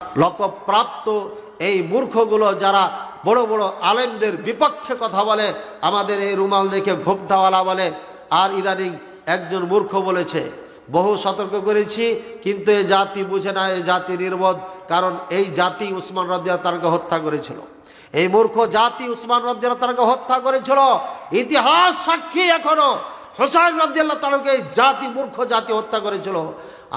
লকবপ্রাপ্ত এই মূর্খগুলো যারা বড় বড় আলেমদের বিপক্ষে কথা বলে, আমাদের এই রুমাল দেখে ঘোমটাওয়ালা বলে, আর ইদানিং একজন মূর্খ বলেছে, বহু সতর্ক করেছি কিন্তু এই জাতি বুঝে না, এই জাতি নির্বোধ, কারণ এই জাতি উসমান রাদিয়াল্লাহু তাআলাকে হত্যা করেছিল। এই মূর্খ জাতি উসমান রাদিয়াল্লাহু তাআলাকে হত্যা করেছিল। ইতিহাস সাক্ষী এখনো হুসাইন রাদিয়াল্লাহু তাআলাকে এই জাতি, মূর্খ জাতি হত্যা করেছিল।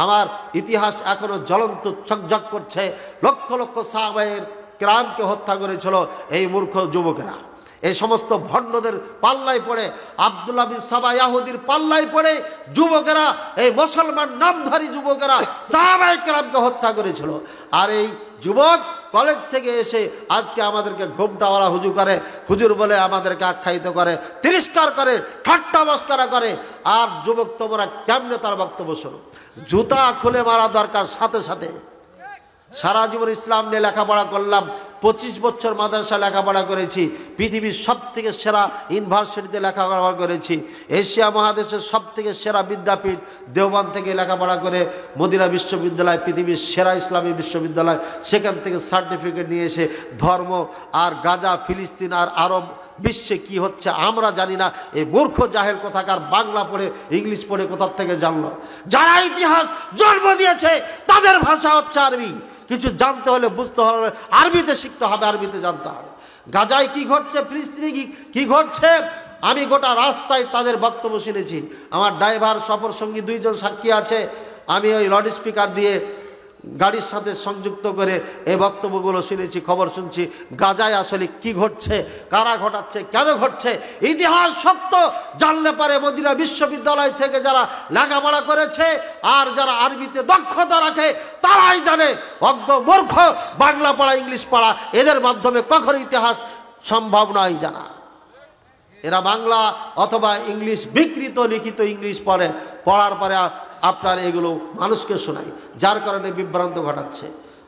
আমার ইতিহাস এখনো জ্বলন্ত ঝকঝক করছে। লক্ষ লক্ষ সাহাবায়ে কেরামকে হত্যা করেছিল এই মূর্খ যুবকেরা। এই সমস্ত ভণ্ডদের পাল্লায় পড়ে, আব্দুল্লাহ বিন সাবা ইয়াহুদির পাল্লায় পড়ে যুবকেরা, এই মুসলমান নামধারী যুবকেরা সাহাবায়ে কেরামকে হত্যা করেছিল। আর এই যুবক কলেজ থেকে এসে আজকে আমাদেরকে ঘোমটাওয়ালা হুজুর বলে আমাদেরকে আখ্যায়িত করে, তিরস্কার করে, ঠাট্টা মস্করা করে। আর যুবক তোমরা কেমনে তার বক্তব্য শোনো? জুতা খুলে মারা দরকার। সাথে সাথে সারা জীবন ইসলাম নিয়ে লেখাপড়া করলাম, 25 বছর মাদ্রাসা লেখাপড়া করেছি, পৃথিবীর সব থেকে সেরা ইউনিভার্সিটিতে লেখাপড়া করেছি, এশিয়া মহাদেশের সব থেকে সেরা বিদ্যাপীঠ দেওবন্দ থেকে লেখাপড়া করে মদিনা বিশ্ববিদ্যালয়, পৃথিবীর সেরা ইসলামী বিশ্ববিদ্যালয়, সেখান থেকে সার্টিফিকেট নিয়ে এসে ধর্ম আর গাজা, ফিলিস্তিন আর আরব বিশ্বে কি হচ্ছে আমরা জানি না। এই মূর্খ জাহেল কোথাকার বাংলা পড়ে ইংলিশ পড়ে কোথার থেকে জানলো? যারা ইতিহাস জন্ম দিয়েছে তাদের ভাষা হচ্ছে আরবি। কিছু জানতে হলে, বুঝতে হলে আরবিতে শিখতে হবে, আরবিতে জানতে হবে। গাজায় কি ঘটছে, ফিলিস্তিনে কি ঘটছে, আমি গোটা রাস্তায় তাদের বক্তব্য শুনেছি। আমার ড্রাইভার, সফর সঙ্গী 2 জন সাক্ষী আছে। আমি ওই লাউড স্পিকার দিয়ে গাড়ির সাথে সংযুক্ত করে এই বক্তব্যগুলো শুনেছি, খবর শুনছি। গাজায় আসলে কি ঘটছে, কারা ঘটাচ্ছে, কেন ঘটছে, ইতিহাস সত্য জানলে পারে মদিনা বিশ্ববিদ্যালয় থেকে যারা লেখাপড়া করেছে আর যারা আরবিতে দক্ষতা রাখে তারাই জানে। অজ্ঞ মূর্খ বাংলা পড়া, ইংলিশ পড়া, এদের মাধ্যমে কখনো ইতিহাস সম্ভব নয় জানা। এরা বাংলা অথবা ইংলিশ, বিকৃত লিখিত ইংলিশ পড়ার পরে আপনার এগুলো মানুষকে শোনায়, যার কারণে বিভ্রান্ত ঘটাচ্ছে।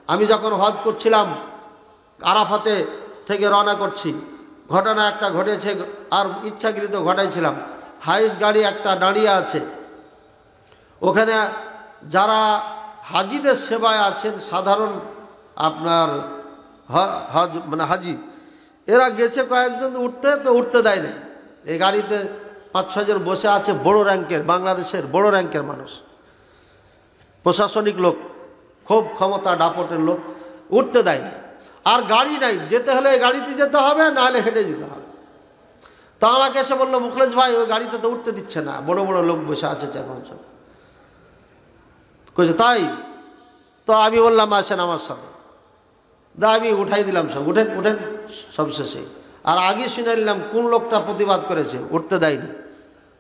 আমি যখন হজ করছিলাম, আরাফাতে থেকে রওনা করছি, ঘটনা একটা ঘটেছে আর ইচ্ছাকৃত ঘটাইছিলাম। হাইস গাড়ি একটা দাঁড়িয়ে আছে, ওখানে যারা হাজিদের সেবায় আছেন, সাধারণ আপনার হজ মানে হাজি, এরা গেছে কয়েকজন উঠতে, তো উঠতে দেয় না। এই গাড়িতে 5-6 জন বসে আছে, বড় র্যাঙ্কের, বাংলাদেশের বড় র্যাঙ্কের মানুষ, প্রশাসনিক লোক, খুব ক্ষমতা দাপটের লোক, উঠতে দেয় না। আর গাড়ি নাই, যেতে হলে গাড়িতে যেতে হবে, নাহলে হেঁটে যেতে হবে। তো আমাকে এসে বললো, মুখলেস ভাই ওই গাড়িতে তো উঠতে দিচ্ছে না, বড় বড় লোক বসে আছে 4-5 জন। কইছে তাই? তো আমি বললাম আসেন আমার সাথে। আমি উঠাই দিলাম সব, উঠেন উঠেন সব শেষে। আর আগে শুনে নিলাম কোন লোকটা প্রতিবাদ করেছে, উঠতে দেয়নি।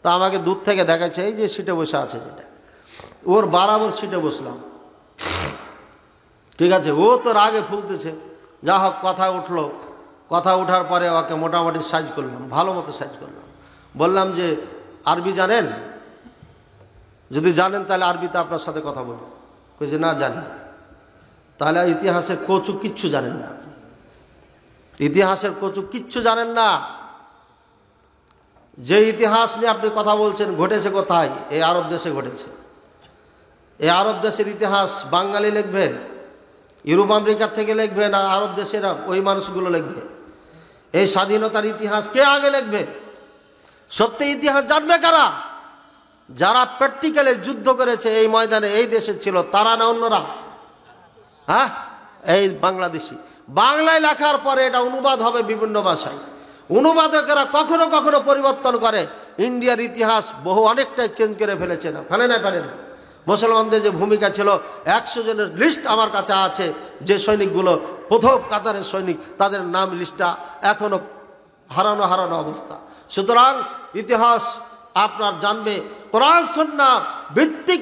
তো আমাকে দূর থেকে দেখাচ্ছে, এই যে সিটে বসে আছে, যেটা ওর বরাবর সিটে বসলাম। ঠিক আছে, ও তো রাগে ফুলতেছে। যা হোক কথা উঠলো, কথা উঠার পরে ওকে মোটামুটি সাইজ করলাম, ভালো মতো সাইজ করলাম। বললাম যে আরবি জানেন? যদি জানেন তাহলে আরবিতে আপনার সাথে কথা বলুন। কইছে না জানি। তাহলে ইতিহাসের কচু কিচ্ছু জানেন না, ইতিহাসের কচু কিচ্ছু জানেন না। যে ইতিহাস নিয়ে আপনি কথা বলছেন ঘটেছে কোথায়? এই আরব দেশে ঘটেছে। এই আরব দেশের ইতিহাস বাঙালি লিখবে, ইউরোপ আমেরিকার থেকে লিখবে না, আরব দেশেরা ওই মানুষগুলো লিখবে। এই স্বাধীনতার ইতিহাস কে আগে লিখবে? সত্যি ইতিহাস জানবে কারা? যারা প্র্যাকটিক্যালে যুদ্ধ করেছে এই ময়দানে, এই দেশে ছিল, তারা না অন্যরা? হ্যাঁ, এই বাংলাদেশি। বাংলায় লেখার পরে এটা অনুবাদ হবে বিভিন্ন ভাষায়। অনুবাদকেরা কখনো কখনো পরিবর্তন করে। ইন্ডিয়ার ইতিহাস বহু অনেকটাই চেঞ্জ করে ফেলেছে, না ফেলে না। মুসলমানদের যে ভূমিকা ছিল, 100 জনের লিস্ট আমার কাছে আছে, যে সৈনিকগুলো প্রথম কাতারের সৈনিক, তাদের নাম লিস্টটা এখনো হারানো অবস্থা। সুতরাং ইতিহাস আপনার জানবে, কোরআন সুন্নাহ ভিত্তিক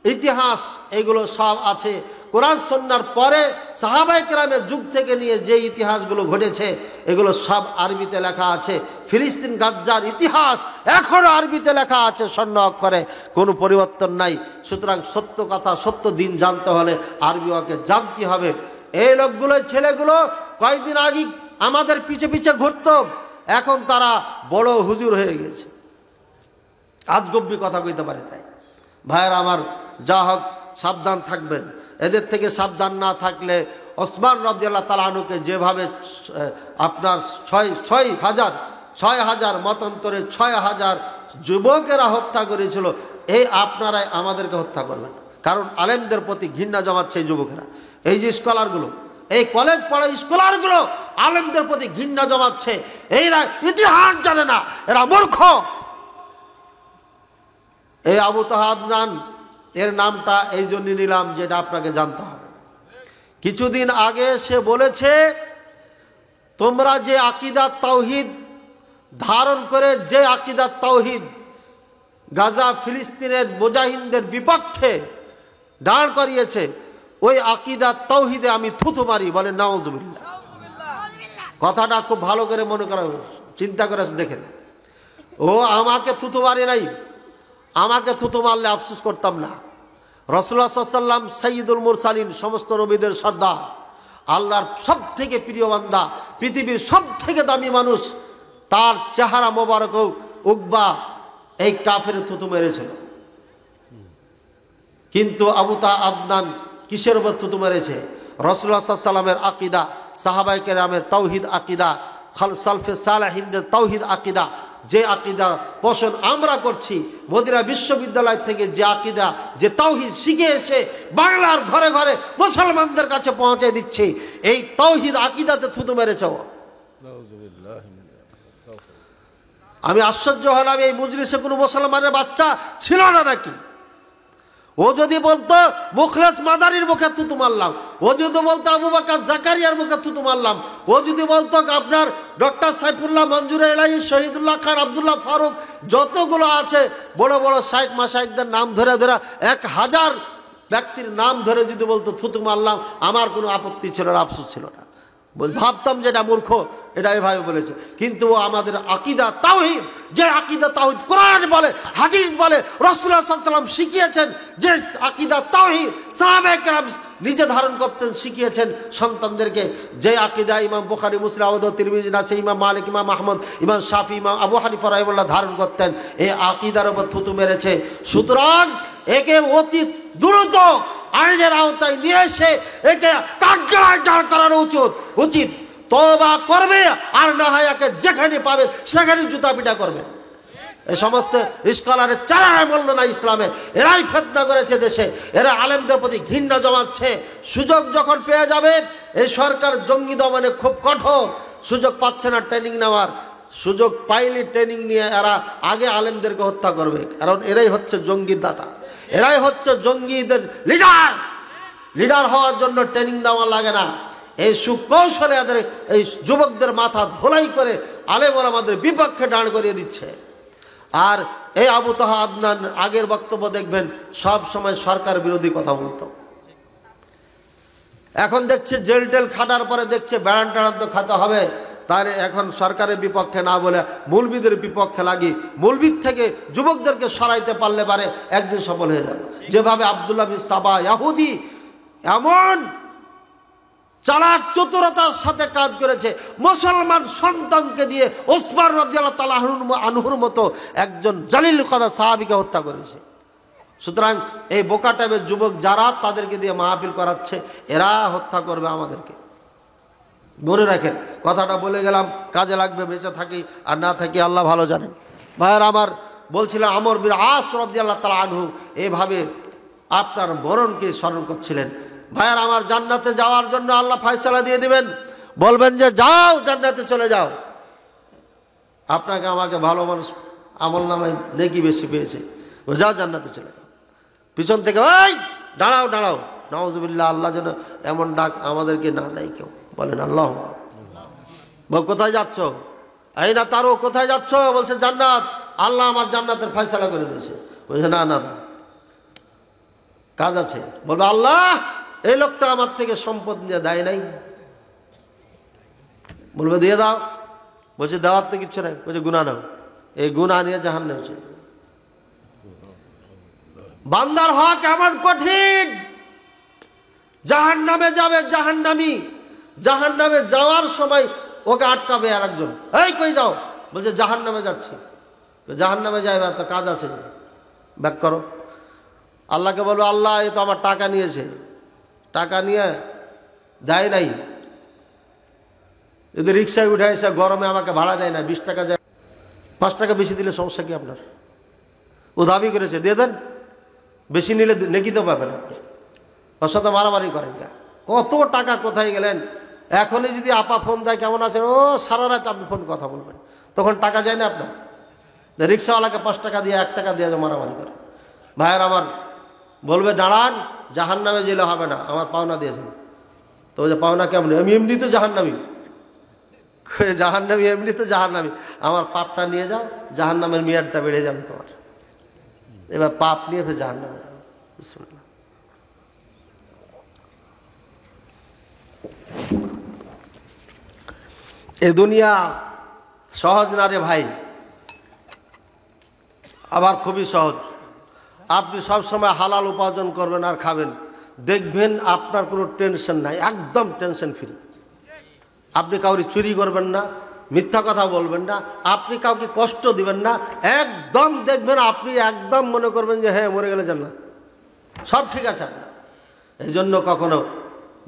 ইতিহাস এগুলো সব আছে। কোরআন সুন্নাহর পরে সাহাবায়ে কেরামের যুগ থেকে নিয়ে যে ইতিহাসগুলো ঘটেছে এগুলো সব আরবিতে লেখা আছে। ফিলিস্তিন গাজ্জার ইতিহাস এখনও আরবিতে লেখা আছে স্বর্ণ অক্ষরে, কোনো পরিবর্তন নাই। সুতরাং সত্য কথা, সত্য দিন জানতে হলে আরবি ওকে জানতে হবে। এই লোকগুলো, ছেলেগুলো কয়েকদিন আগে আমাদের পিছে পিছে ঘুরত, এখন তারা বড় হুজুর হয়ে গেছে, আজগব্বি কথা কইতে পারে। তাই ভাইয়েরা আমার, যা হোক সাবধান থাকবেন। এদের থেকে সাবধান না থাকলে ওসমান রাদিয়াল্লাহু তাআলা আনহুকে যেভাবে আপনার 6,000 মতান্তরে 6,000 যুবকেরা হত্যা করেছিল, এই আপনারাই আমাদেরকে হত্যা করবেন। কারণ আলেমদের প্রতি ঘৃণা জমাচ্ছে এই যুবকেরা। এই যে স্কলারগুলো, এই কলেজ পড়া স্কলারগুলো আলেমদের প্রতি ঘৃণা জমাচ্ছে। এরা ইতিহাস জানে না, এরা মূর্খ। এই আবু তাহা আদনান এর নামটা এই জন্য নিলাম যেটা আপনাকে জানতে হবে। কিছুদিন আগে সে বলেছে, তোমরা যে আকিদা তাওহীদ ধারণ করে, যে আকিদা তাওহীদ গাজা ফিলিস্তিনের মুজাহিদদের বিপক্ষে দাঁড় করিয়েছে, ওই আকিদা তাওহীদে আমি থুতু মারি। বলে নাউজুবিল্লাহ। কথাটা খুব ভালো করে মনে করা, চিন্তা করে দেখেন। ও আমাকে থুতু মারি নাই, আমাকে থুতু মারলে আফসোস করতাম না। রাসূলুল্লাহ সাল্লাল্লাহু আলাইহি ওয়াসাল্লাম সাইয়্যিদুল মুরসালিন, সমস্ত নবীদের সর্দার, আল্লাহর সব থেকে প্রিয় বান্দা, পৃথিবীর সব থেকে দামি মানুষ, তার চেহারা মোবারক উকবা এই কাফের থুতু মেরেছিল। কিন্তু আবু তাহা আদনান কিসের উপর থুতু মেরেছে? রাসূলুল্লাহ সাল্লাল্লাহু আলাইহি ওয়াসাল্লামের আকীদা, সাহাবায়ে কেরামের তাওহীদ আকীদা, সালফে সালেহিনদের তাওহীদ আকীদা, যে আকীদা পোষণ আমরা করছি, মদিনা বিশ্ববিদ্যালয় থেকে যে আকীদা, যে তাওহীদ শিখে এসে বাংলার ঘরে ঘরে মুসলমানদের কাছে পৌঁছে দিচ্ছে, এই তাওহীদ আকীদাতে থুতু মেরেছে। আমি আশ্চর্য হলাম, এই মজলিসে কোনো মুসলমানের বাচ্চা ছিল না নাকি? ও যদি বলতো মুখলেস মাদারির মুখে থুতু মারলাম, ও যদি বলতো আবু বকর জাকারিয়ার মুখে থুতু মারলাম, ও যদি বলতো আপনার ডক্টর সাইফুল্লাহ, মঞ্জুর এলাহি, শহীদুল্লাহ খান, আব্দুল্লাহ ফারুক, যতগুলো আছে বড় বড় শাইখ মাশাইখদের নাম ধরে ধরে 1000 ব্যক্তির নাম ধরে যদি বলতো থুতু মারলাম, আমার কোনো আপত্তি ছিল না, আফসোস ছিল না। ভাবতাম যে এটা মূর্খ, এটা এভাবে বলেছে। কিন্তু ও আমাদের আকীদা তাওহীদ, যে আকীদা তাওহীদ কোরআন বলে, হাদিস বলে, রাসূলুল্লাহ সাল্লাল্লাহু আলাইহি ওয়াসাল্লাম শিখিয়েছেন, যে আকীদা তাওহীদ সাহাবায়ে কেরাম নিজে ধারণ করতেন, শিখিয়েছেন সন্তানদেরকে, যে আকীদা ইমাম বুখারী, মুসলিম, আবু দাউদ, তিরমিজি, নাসাঈ, ইমাম মালিক, ইমাম আহমদ, ইমাম শাফি, ইমাম আবু হানিফা রাহিমাহুল্লাহ ধারণ করতেন, এই আকীদার উপর থুতু মেরেছে। সুতরাং একে অতি দ্রুত আইনের আওতায় নিয়ে এসে একে কাঠগড়ায় দাঁড় করানো উচিত। তওবা করবে, আর না হয় একে যেখানে পাবেন সেখানে জুতা পিটা করবেন। এই সমস্ত স্কলারের চারায় মূল্য নাই ইসলামে। এরাই ফিতনা করেছে দেশে, এরা আলেমদের প্রতি ঘৃণা জমাচ্ছে। সুযোগ যখন পেয়ে যাবে, এই সরকার জঙ্গি দমনে খুব কঠোর, সুযোগ পাচ্ছে না ট্রেনিং নেওয়ার। সুযোগ পাইলে ট্রেনিং নিয়ে এরা আগে আলেমদেরকে হত্যা করবে, কারণ এরাই হচ্ছে জঙ্গির দাতা, এরাই হচ্ছে জঙ্গিদের লিডার হওয়ার জন্য ট্রেনিং দেওয়া লাগে না। এই সুকৌশলে এদের এই যুবকদের মাথা ধোলাই করে আলেম ওলামাদের বিপক্ষে দাঁড় করিয়ে দিচ্ছে। আর এই আবু তাহা আদনান আগের বক্তব্য দেখবেন, সব সময় সরকার বিরোধী কথা বলতো। এখন দেখছে জেল টেল খাটার পরে দেখছে বেড়ান টেড়ান তো খাতে হবে, তাহলে এখন সরকারের বিপক্ষে না বলে মৌলবীদের বিপক্ষে লাগি, মৌলবীর থেকে যুবকদেরকে সরাইতে পারলে পারে একদিন সফল হয়ে যাবে। যেভাবে আব্দুল্লাহ বিন সাবা ইয়াহুদি এমন চালাক চতুরতার সাথে কাজ করেছে, মুসলমান সন্তানকে দিয়ে ওসমান রাদিয়াল্লাহু তাআলা আনহুর মতো একজন জালিল কদর সাহাবীকে হত্যা করেছে। সুতরাং এই বোকা টাইপের যুবক যারা, তাদেরকে দিয়ে মাহফিল করাচ্ছে, এরা হত্যা করবে আমাদেরকে। মনে রাখেন, কথাটা বলে গেলাম, কাজে লাগবে, বেঁচে থাকি আর না থাকি আল্লাহ ভালো জানেন। ভাইয়ের আমার বলছিলেন, আমর বিন আস রাদিয়াল্লাহু তাআলা আনহু এভাবে আপনার মরণকে স্মরণ করছিলেন। ভাইয়ের আমার, জান্নাতে যাওয়ার জন্য আল্লাহ ফয়সালা দিয়ে দিবেন, বলবেন যে যাও জান্নাতে চলে যাও। আপনাকে আমাকে ভালো মানুষ আমল নামায় নেকি বেশি পেয়েছে, যাও জান্নাতে চলে যাও। পিছন থেকে ওই দাঁড়াও দাঁড়াও, নাউজুবিল্লাহ, আল্লাহ যেন এমন ডাক আমাদেরকে না দেয় কেউ। বলেন আল্লাহ। কোথায় যাচ্ছ? এই না তারও কোথায় যাচ্ছ? বলছে জান্নাত, আল্লাহ আমার জান্নাতের ফয়সালা করে দিয়েছে। বলছে না না না, কাজ আছে। বলবে আল্লাহ এই লোকটা আমার থেকে সম্পদ নিয়ে দেয় নাই। বলবে দিয়ে দাও। বলছে দেওয়ার তো কিচ্ছু নাই। বলছে গুনাহ নাও, এই গুনাহ নিয়ে জাহান্নামে চলে। বান্দার হক এমন কঠিন, জাহান্নামে যাবে জাহান্নামী, জাহান্নামে যাওয়ার সময় ওকে আটকাবে আর একজন, এই কই যাও? বলছে জাহান্নামে যাচ্ছি। জাহান্নামে যাবে, তো কাজ আছে, ব্যাক করো। আল্লাহকে বলবে আল্লাহ এ তো আমার টাকা নিয়েছে, টাকা নিয়ে দেয় নাই, যদি রিক্সায় উঠে এসে গরমে আমাকে ভাড়া দেয় না, 20 টাকা যায়, 5 টাকা বেশি দিলে সমস্যা কি আপনার? ও দাবি করেছে দিয়ে দেন, বেশি নিলে নেকি তো পাবেন আপনি, ওর সাথে মারামারি করেন কে? কত টাকা কোথায় গেলেন? এখনই যদি আপা ফোন দেয় কেমন আছেন, ও সারা রাত আপনি ফোন কথা বলবেন, তখন টাকা যায় না আপনার? রিক্সাওয়ালাকে 5 টাকা দিয়ে 1 টাকা দিয়ে মারামারি করে। ভাইয়ের আমার বলবে দাঁড়ান, জাহান্নামে যেলে হবে না, আমার পাওনা দিয়েছেন। তো যে পাওনা কেমন? আমি এমনি তো জাহান্নামী, জাহান্নামী এমনি তো জাহান্নামী, আমার পাপটা নিয়ে যাও, জাহান্নামের মেয়াদটা বেড়ে যাবে তোমার। এবার পাপ নিয়ে ফের জাহান্নামে যাও। বিসমিল্লাহ। এ দুনিয়া সহজ না রে ভাই, আবার খুবই সহজ। আপনি সব সময় হালাল উপার্জন করবেন আর খাবেন, দেখবেন আপনার কোনো টেনশন নাই, একদম টেনশন ফ্রি। আপনি কাউকে চুরি করবেন না, মিথ্যা কথা বলবেন না, আপনি কাউকে কষ্ট দিবেন না, একদম দেখবেন আপনি একদম মনে করবেন যে হ্যাঁ মরে গেলে জান্নাত, সব ঠিক আছে আপনার। এই জন্য কখনো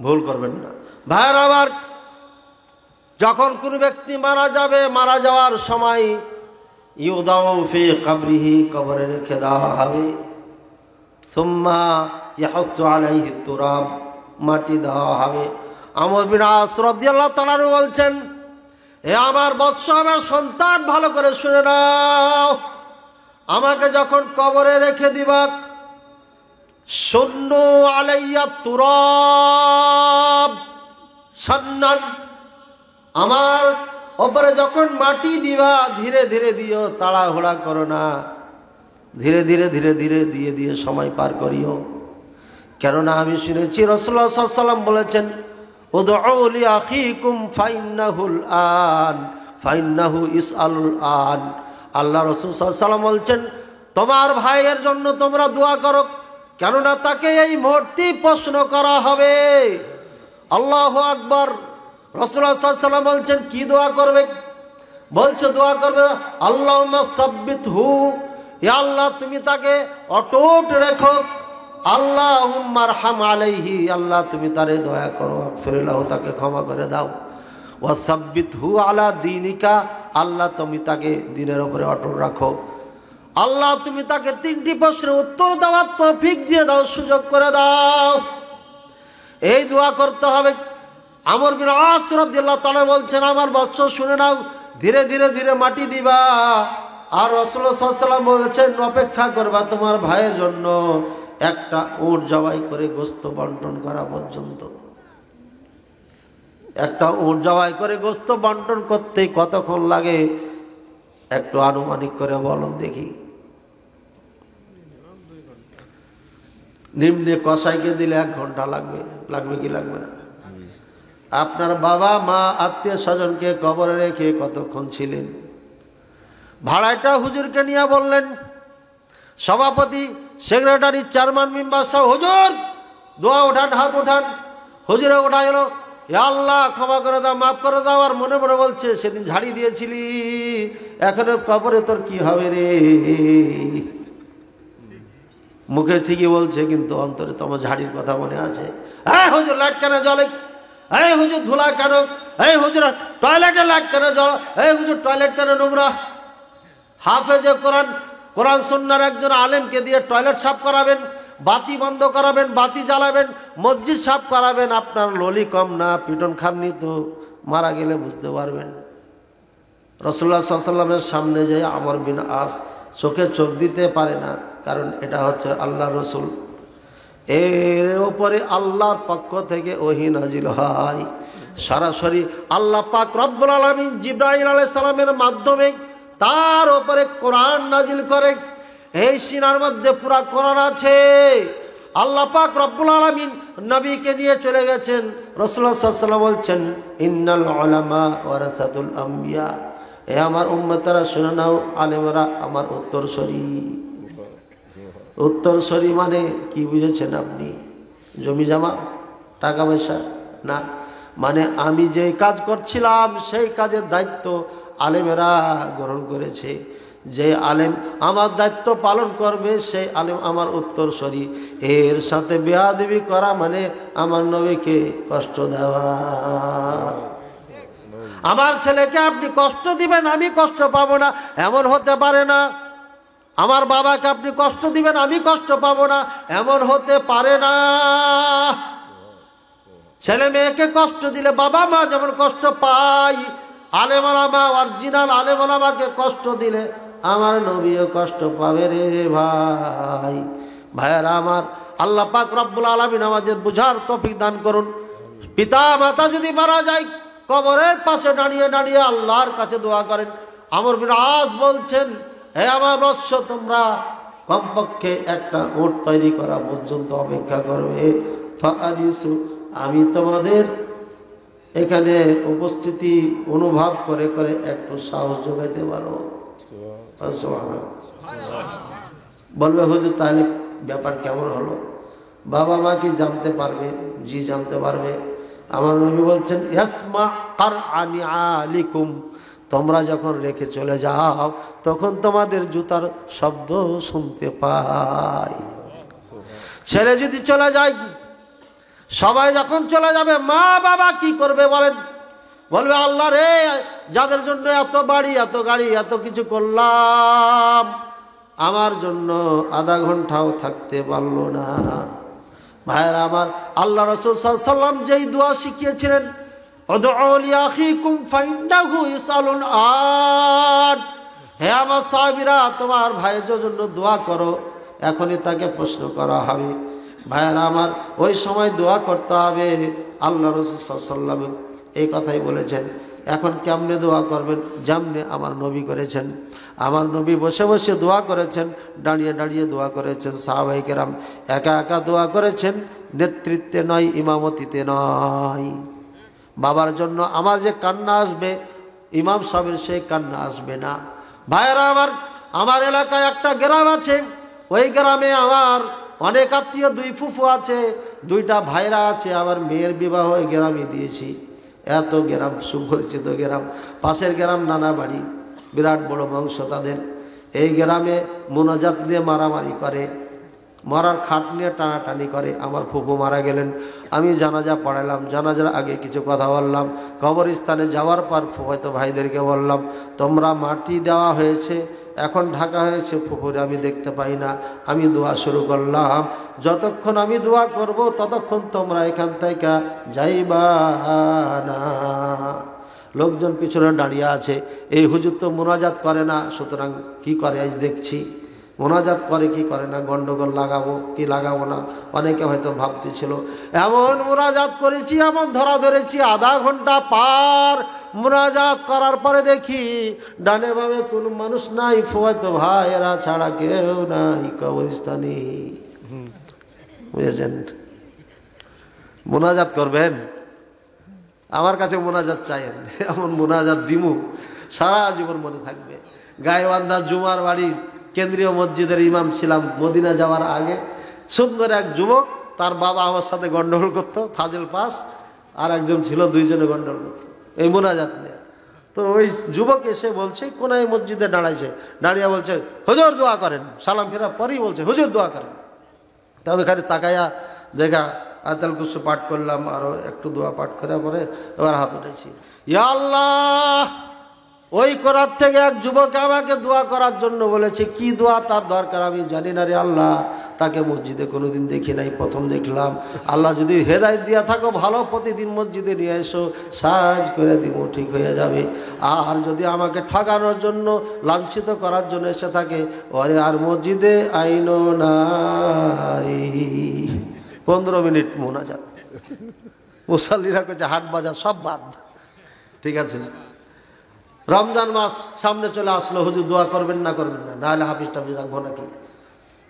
ভুল করবেন না। ভাইয়ের আবার যখন কোনো ব্যক্তি মারা যাবে, মারা যাওয়ার সময় ইউদাউ ফি কবরিহি, কবরে রেখে দেওয়া হবে, সুম্মা ইয়াহসু আলাইহি তুরাব, মাটি দেওয়া হবে। আমর বিন আস রাদিয়াল্লাহু তাআলা আনহু বলছেন, এ আমার বৎস, আমার সন্তান, ভালো করে শুনে নাও, আমাকে যখন কবরে রেখে দিবা, সুন্নু আলাইয়া তুরাব সান্নান, আমার ওপরে যখন মাটি দিবা ধীরে ধীরে দিও, তাড়াহুড়া করো না, ধীরে ধীরে ধীরে ধীরে দিয়ে দিয়ে সময় পার করিও। কেননা আমি শুনেছি রাসূলুল্লাহ সাল্লাল্লাহু আলাইহি ওয়াসাল্লাম বলেছেন, উদউ লি আখিকুম ফাইন্নাহুল আন ফাইন্নাহু ইসআলুল আন। আল্লাহ রাসূল সাল্লাল্লাহু আলাইহি ওয়াসাল্লাম বলছেন, তোমার ভাইয়ের জন্য তোমরা দোয়া করো, কেননা তাকে এই মুহূর্তে প্রশ্ন করা হবে। আল্লাহু আকবার। রাসূলুল্লাহ সাল্লাল্লাহু আলাইহি ওয়াসাল্লাম বলছেন, কি দোয়া করবে? বলছে দোয়া করবে, আল্লাহুম্মা সাব্বিতহু, ইয়া আল্লাহ তুমি তাকে অটুট রেখো, আল্লাহুম্মা আরহাম আলাইহি, আল্লাহ তুমি তারে দয়া করো, আগফিরলাহু, তাকে ক্ষমা করে দাও, ওয়া সাব্বিতহু আলা দীনিকা, আল্লাহ তুমি তাকে দ্বীনের উপরে অটুট রাখো, আল্লাহ তুমি তাকে 3টি প্রশ্নের উত্তর দেওয়ার তৌফিক দিয়ে দাও, সুযোগ করে দাও। এই দোয়া করতে হবে। আমর বিন আস রাদিয়াল্লাহু তাআলা বলছেন, আমার বৎস শুনে নাও, ধীরে ধীরে ধীরে মাটি দিবা, আর রাসূলুল্লাহ সাল্লাল্লাহু আলাইহি ওয়াসাল্লাম বলেছেন, অপেক্ষা করবা তোমার ভাইয়ের জন্য একটা উট জবাই করে গোশত বন্টন করা পর্যন্ত। একটা উট জবাই করে গোশত বন্টন করতে কতক্ষণ লাগে একটু আনুমানিক করে বলুন দেখি। নিম্নে কসাইকে দিলে 1 ঘন্টা লাগবে, লাগবে কি লাগবে না? আপনার বাবা মা আত্মীয় স্বজনকে কবরে রেখে কতক্ষণ ছিলেন? ভাড়াটা হুজুরকে নিয়ে বললেন, সভাপতি, সেক্রেটারি, চেয়ারম্যান, মেম্বার সব, হুজুর দোয়া উঠান, হাত উঠান। হুজুরে উঠা এলো, হে আল্লাহ ক্ষমা করে দাও, মাফ করে দাও। আর মনে মনে বলছে, সেদিন ঝাড়ি দিয়েছিলি, এখন কবরে তোর কি হবে রে? মুখে ঠিকই বলছে, কিন্তু অন্তরে তোমার ঝাড়ির কথা মনে আছে। হ্যাঁ হুজুর লাইট কেন জ্বলে? এই হুজুর ধুলা কেন? এই হুজুর টয়লেটে লাইট কেন জ্বল? এই হুজুর টয়লেট কেন নোংরা? হাফেজে কোরআন, কোরআন সুন্নাহর একজন আলেমকে দিয়ে টয়লেট সাফ করাবেন, বাতি বন্ধ করাবেন, বাতি জ্বালাবেন, মসজিদ সাফ করাবেন। আপনার ললি কম না, পিটন খাননি তো মারা গেলে বুঝতে পারবেন। রাসূলুল্লাহ সাল্লাল্লাহু আলাইহি ওয়াসাল্লামের সামনে যে আমর বিন আস চোখে চোখ দিতে পারে না, কারণ এটা হচ্ছে আল্লাহ রসুল, এর উপরে আল্লাহর পক্ষ থেকে ওহী নাজিল হয়। সরাসরি আল্লাহ পাক রব্বুল আলামিন জিবরাইল আলাইহিস সালামের মাধ্যমে তার উপরে কোরআন নাজিল করে। এই সিনার মধ্যে পুরা কোরআন আছে। আল্লাহ পাক রব্বুল আলামিন নবীকে নিয়ে চলে গেছেন। রাসূলুল্লাহ সাল্লাল্লাহু আলাইহি ওয়াসাল্লাম বলছেন, ইন্নাল উলামা ওয়ারাসাতুল আম্বিয়া, এ আমার উম্মতেরা শুনে নাও, আলেমরা আমার উত্তরসূরি। উত্তরসূরি মানে কি বুঝেছেন আপনি? জমি জমা, টাকা পয়সা না, মানে আমি যে কাজ করছিলাম সেই কাজের দায়িত্ব আলেমেরা গ্রহণ করেছে। যে আলেম আমার দায়িত্ব পালন করবে সেই আলেম আমার উত্তরসূরি। এর সাথে বেয়াদবি করা মানে আমার নবীকে কষ্ট দেওয়া। আমার ছেলেকে আপনি কষ্ট দিবেন, আমি কষ্ট পাবো না, এমন হতে পারে না। আমার বাবাকে আপনি কষ্ট দিবেন, আমি কষ্ট পাবো না, এমন হতে পারে না। ছেলে মেয়েকে কষ্ট দিলে বাবা মা যেমন কষ্ট পাই, আলেম ওলামা অরিজিনাল আলেম ওলামাকে কষ্ট দিলে আমার নবীও কষ্ট পাবে রে ভাই। ভাইয়ারা আমার, আল্লাহ পাক রব্বুল আলামিন আমাদের বুঝার তৌফিক দান করুন। পিতা মাতা যদি মারা যায়, কবরের পাশে দাঁড়িয়ে দাঁড়িয়ে আল্লাহর কাছে দোয়া করেন। আমর বিন আস বলছেন, হে আমার বৎস, তোমরা কমপক্ষে একটা উট তৈরি করা পর্যন্ত অপেক্ষা করবে। ফাআনিসু, আমি তোমাদের এখানে উপস্থিতি অনুভব করে করে একটু সাহস যোগাইতে পারো। বলবে হুজুর তাহলে ব্যাপার কেমন হলো? বাবা মা কি জানতে পারবে? জি জানতে পারবে। আমার নবী বলছেন, ইয়াসমা কারআনি আলিকুম, তোমরা যখন রেখে চলে যাও তখন তোমাদের জুতার শব্দ শুনতে পাই। ছেলে যদি চলে যায়, সবাই যখন চলে যাবে, মা বাবা কি করবে বলেন? বলবে আল্লাহ রে, যাদের জন্য এত বাড়ি এত গাড়ি এত কিছু করলাম, আমার জন্য আধা ঘন্টাও থাকতে পারলো না। ভাইয়েরা আমার, আল্লাহ রাসূল সাল্লাল্লাহু আলাইহি ওয়াসাল্লাম যেই দোয়া শিখিয়েছিলেন, উদউ লিআখিকুম ফাইন্নাহু ইসালুন আন, হে আমার সাহাবীরা, তোমার ভাইয়ের জন্য দোয়া করো, এখনই তাকে প্রশ্ন করা হবে। ভাইয়েরা আমার, ওই সময় দোয়া করতে হবে। আল্লাহ রাসূল সাল্লাল্লাহু আলাইহি ওয়াসাল্লাম এই কথাই বলেছেন। এখন কেমনে দোয়া করবেন? যেমনে আমার নবী করেছেন। আমার নবী বসে বসে দোয়া করেছেন, দাঁড়িয়ে দাঁড়িয়ে দোয়া করেছেন। সাহাবায়ে কেরাম একা একা দোয়া করেছেন, নেতৃত্বে নয়, ইমামতিতে নয়। বাবার জন্য আমার যে কান্না আসবে, ইমাম সাহেবের সেই কান্না আসবে না। ভাইয়েরা আমার, আমার এলাকায় একটা গ্রাম আছে, ওই গ্রামে আমার অনেক আত্মীয়, দুই ফুফু আছে, দুইটা ভাইরা আছে। আমার মেয়ের বিবাহ ওই গ্রামে দিয়েছি। এত গ্রাম, সুপরিচিত গ্রাম। পাশের গ্রাম নানা বাড়ি, বিরাট বড় বংশ তাদের। এই গ্রামে মোনাজাত নিয়ে মারামারি করে, মরার খাট নিয়ে টানাটানি করে। আমার ফুফু মারা গেলেন, আমি জানাজা পড়ালাম, জানাজার আগে কিছু কথা বললাম। কবরস্থানে যাওয়ার পর হয়তো ভাইদেরকে বললাম, তোমরা মাটি দেওয়া হয়েছে, এখন ঢাকা হয়েছে, ফুফুরে আমি দেখতে পাই না। আমি দোয়া শুরু করলাম, যতক্ষণ আমি দোয়া করব ততক্ষণ তোমরা এখান থেকে যাইবা না। লোকজন পিছনে দাঁড়িয়ে আছে। এই হুজুর তো মোনাজাত করে না, সুতরাং কি করে আজ দেখছি। মোনাজাত করে কি করে না, গন্ডগোল লাগাবো কি লাগাবো না, অনেকে হয়তো ভাবতেছিল। এমন মোনাজাত করেছি, এমন ধরা ধরেছি, আধা ঘন্টা পার মোনাজাত করার পরে দেখি ডানে বামে কোনো মানুষ নাই, হয়তো ভাইয়েরা ছাড়া কেউ নাই কবরস্থানে। বুঝেছেন? মোনাজাত করবেন, আমার কাছে মোনাজাত চাইেন, এমন মোনাজাত দিমু সারা জীবন মনে থাকবে। গাইবান্ধা জুমার বাড়ি কেন্দ্রীয় মসজিদের ইমাম ছিলাম মদিনা যাওয়ার আগে। সুন্দর এক যুবক, তার বাবা আমার সাথে গন্ডগোল করতো, ফাজিল পাস, আর একজন ছিল, দুইজনে গন্ডগোল করতো এই মোনাজাত নিয়ে। তো ওই যুবক এসে বলছে, কোনায় মসজিদে দাঁড়াইছে, দাঁড়িয়ে বলছে হুজুর দোয়া করেন। সালাম ফেরা পরেই বলছে হুজুর দোয়া করেন। তবে খালি তাকাইয়া দেখা আয়াতুল কুরসি পাঠ করলাম, আরও একটু দোয়া পাঠ করার পরে এবার হাত উঠেছি। ইয়া আল্লাহ, ওই করার থেকে এক যুবক আমাকে দোয়া করার জন্য বলেছে। কি দোয়া তার দরকার আমি জানি না রে আল্লাহ, তাকে মসজিদে কোনোদিন দেখি নাই, প্রথম দেখলাম। আল্লাহ যদি হেদায়েত দিয়া থাকো ভালো, প্রতিদিন মসজিদে নিয়ে এসো, সাজ করে দিব, ঠিক হয়ে যাবে। আর যদি আমাকে ঠকানোর জন্য, লাঞ্ছিত করার জন্য এসে থাকে, ওরে আর মসজিদে আইনো না। 15 মিনিট মোনাজাত। মুসাল্লিরা করছে হাট বাজার সব বাদ। ঠিক আছে, রমজান মাস সামনে চলে আসলো, হুজুর দোয়া করবেন না করবেন না, নাহলে হাফিজ টাফিজ রাখবো নাকি?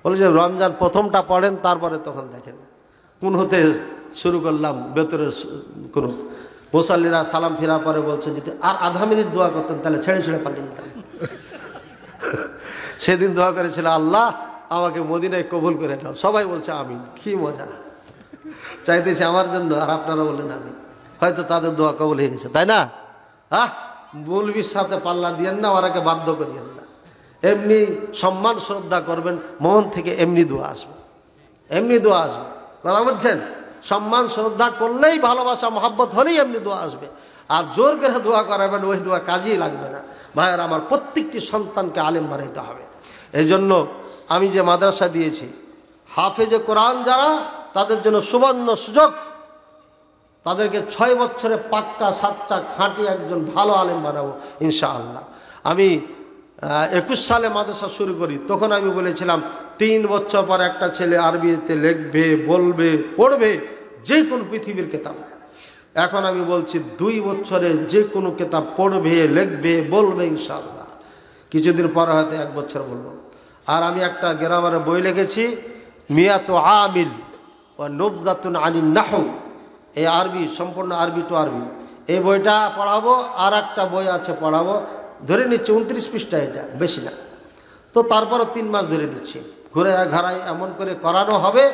বলে যে রমজান প্রথমটা পড়েন, তারপরে তখন দেখেন। কোন হতে শুরু করলাম, ভেতরের কোন মুসাল্লিরা সালাম ফেরার পরে বলছে যদি আর আধা মিনিট দোয়া করতেন তাহলে ছেড়ে ছেড়ে পালিয়ে যেতাম। সেদিন দোয়া করেছিল, আল্লাহ আমাকে মদিনায় কবুল করে নাও। সবাই বলছে আমিন। কি মজা, চাইতেছে আমার জন্য, আর আপনারা বললেন আমিন। হয়তো তাদের দোয়া কবুল হয়ে গেছে, তাই না? মৌলবীর সাথে পাল্লা দিয়েন না, ওরাকে বাধ্য করিয়েন না। এমনি সম্মান শ্রদ্ধা করবেন, মন থেকে এমনি দোয়া আসবে, এমনি দোয়া আসবে। কথা বুঝছেন? সম্মান শ্রদ্ধা করলেই, ভালোবাসা মহব্বত হলেই এমনি দোয়া আসবে। আর জোর করে দোয়া করাবেন, ওই দোয়া কাজেই লাগবে না। ভাইয়ের আমার, প্রত্যেকটি সন্তানকে আলেম বানাইতে হবে। এই জন্য আমি যে মাদ্রাসা দিয়েছি, হাফেজে কোরআন যারা, তাদের জন্য সুবর্ণ সুযোগ। তাদেরকে 6 বছরে পাক্কা সাচ্চা খাঁটি একজন ভালো আলেম বানাবো ইনশাআল্লাহ। আমি 21 সালে মাদ্রাসা শুরু করি, তখন আমি বলেছিলাম 3 বছর পর একটা ছেলে আরবিতে লিখবে, বলবে, পড়বে যে কোনো পৃথিবীর কিতাব। এখন আমি বলছি 2 বছরে যে কোনো কিতাব পড়বে, লিখবে, বলবে ইনশাআল্লাহ। কিছুদিন পর হয়তো 1 বছর বলবো। আর আমি একটা গ্রামারে বই লিখেছি, মিয়াতু আমিল ওয়া নুবযাতুন আনিন নাহু। এই আরবি, সম্পূর্ণ আরবি টু আরবি, এই বইটা পড়াবো। আর একটা বই আছে পড়াবো, ধরে নিচ্ছি 29 পৃষ্ঠা, এটা বেশি না। তো তারপরও 3 মাস ধরে নিচ্ছি, ঘুরে ঘাড়াই এমন করে করানো হবে।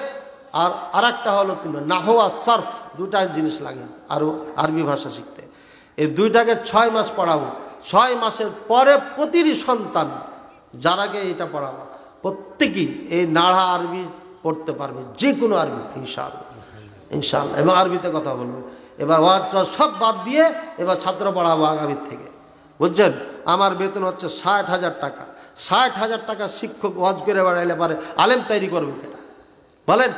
আর একটা হলো নাহু আর সরফ, 2টা জিনিস লাগে আর আরবি ভাষা শিখতে। এই 2টাকে 6 মাস পড়াবো। 6 মাসের পরে প্রতিটি সন্তান যারাকে এটা পড়াবো, প্রত্যেকেই এই নাড়া আরবি পড়তে পারবে, যে কোনো আরবি ইনশাআল্লাহ, ইনশাআল্লাহ। এবং আরবিতে কথা বলবো। এবার ওয়াজটা সব বাদ দিয়ে এবার ছাত্র পড়াবো আগামীর থেকে, বুঝছেন? আমার বেতন হচ্ছে 60,000 টাকা। 60,000 টাকা শিক্ষক ওয়াজ করে বেড়াইলে পারে আলেম তৈরি করবে কেনা? বলেন।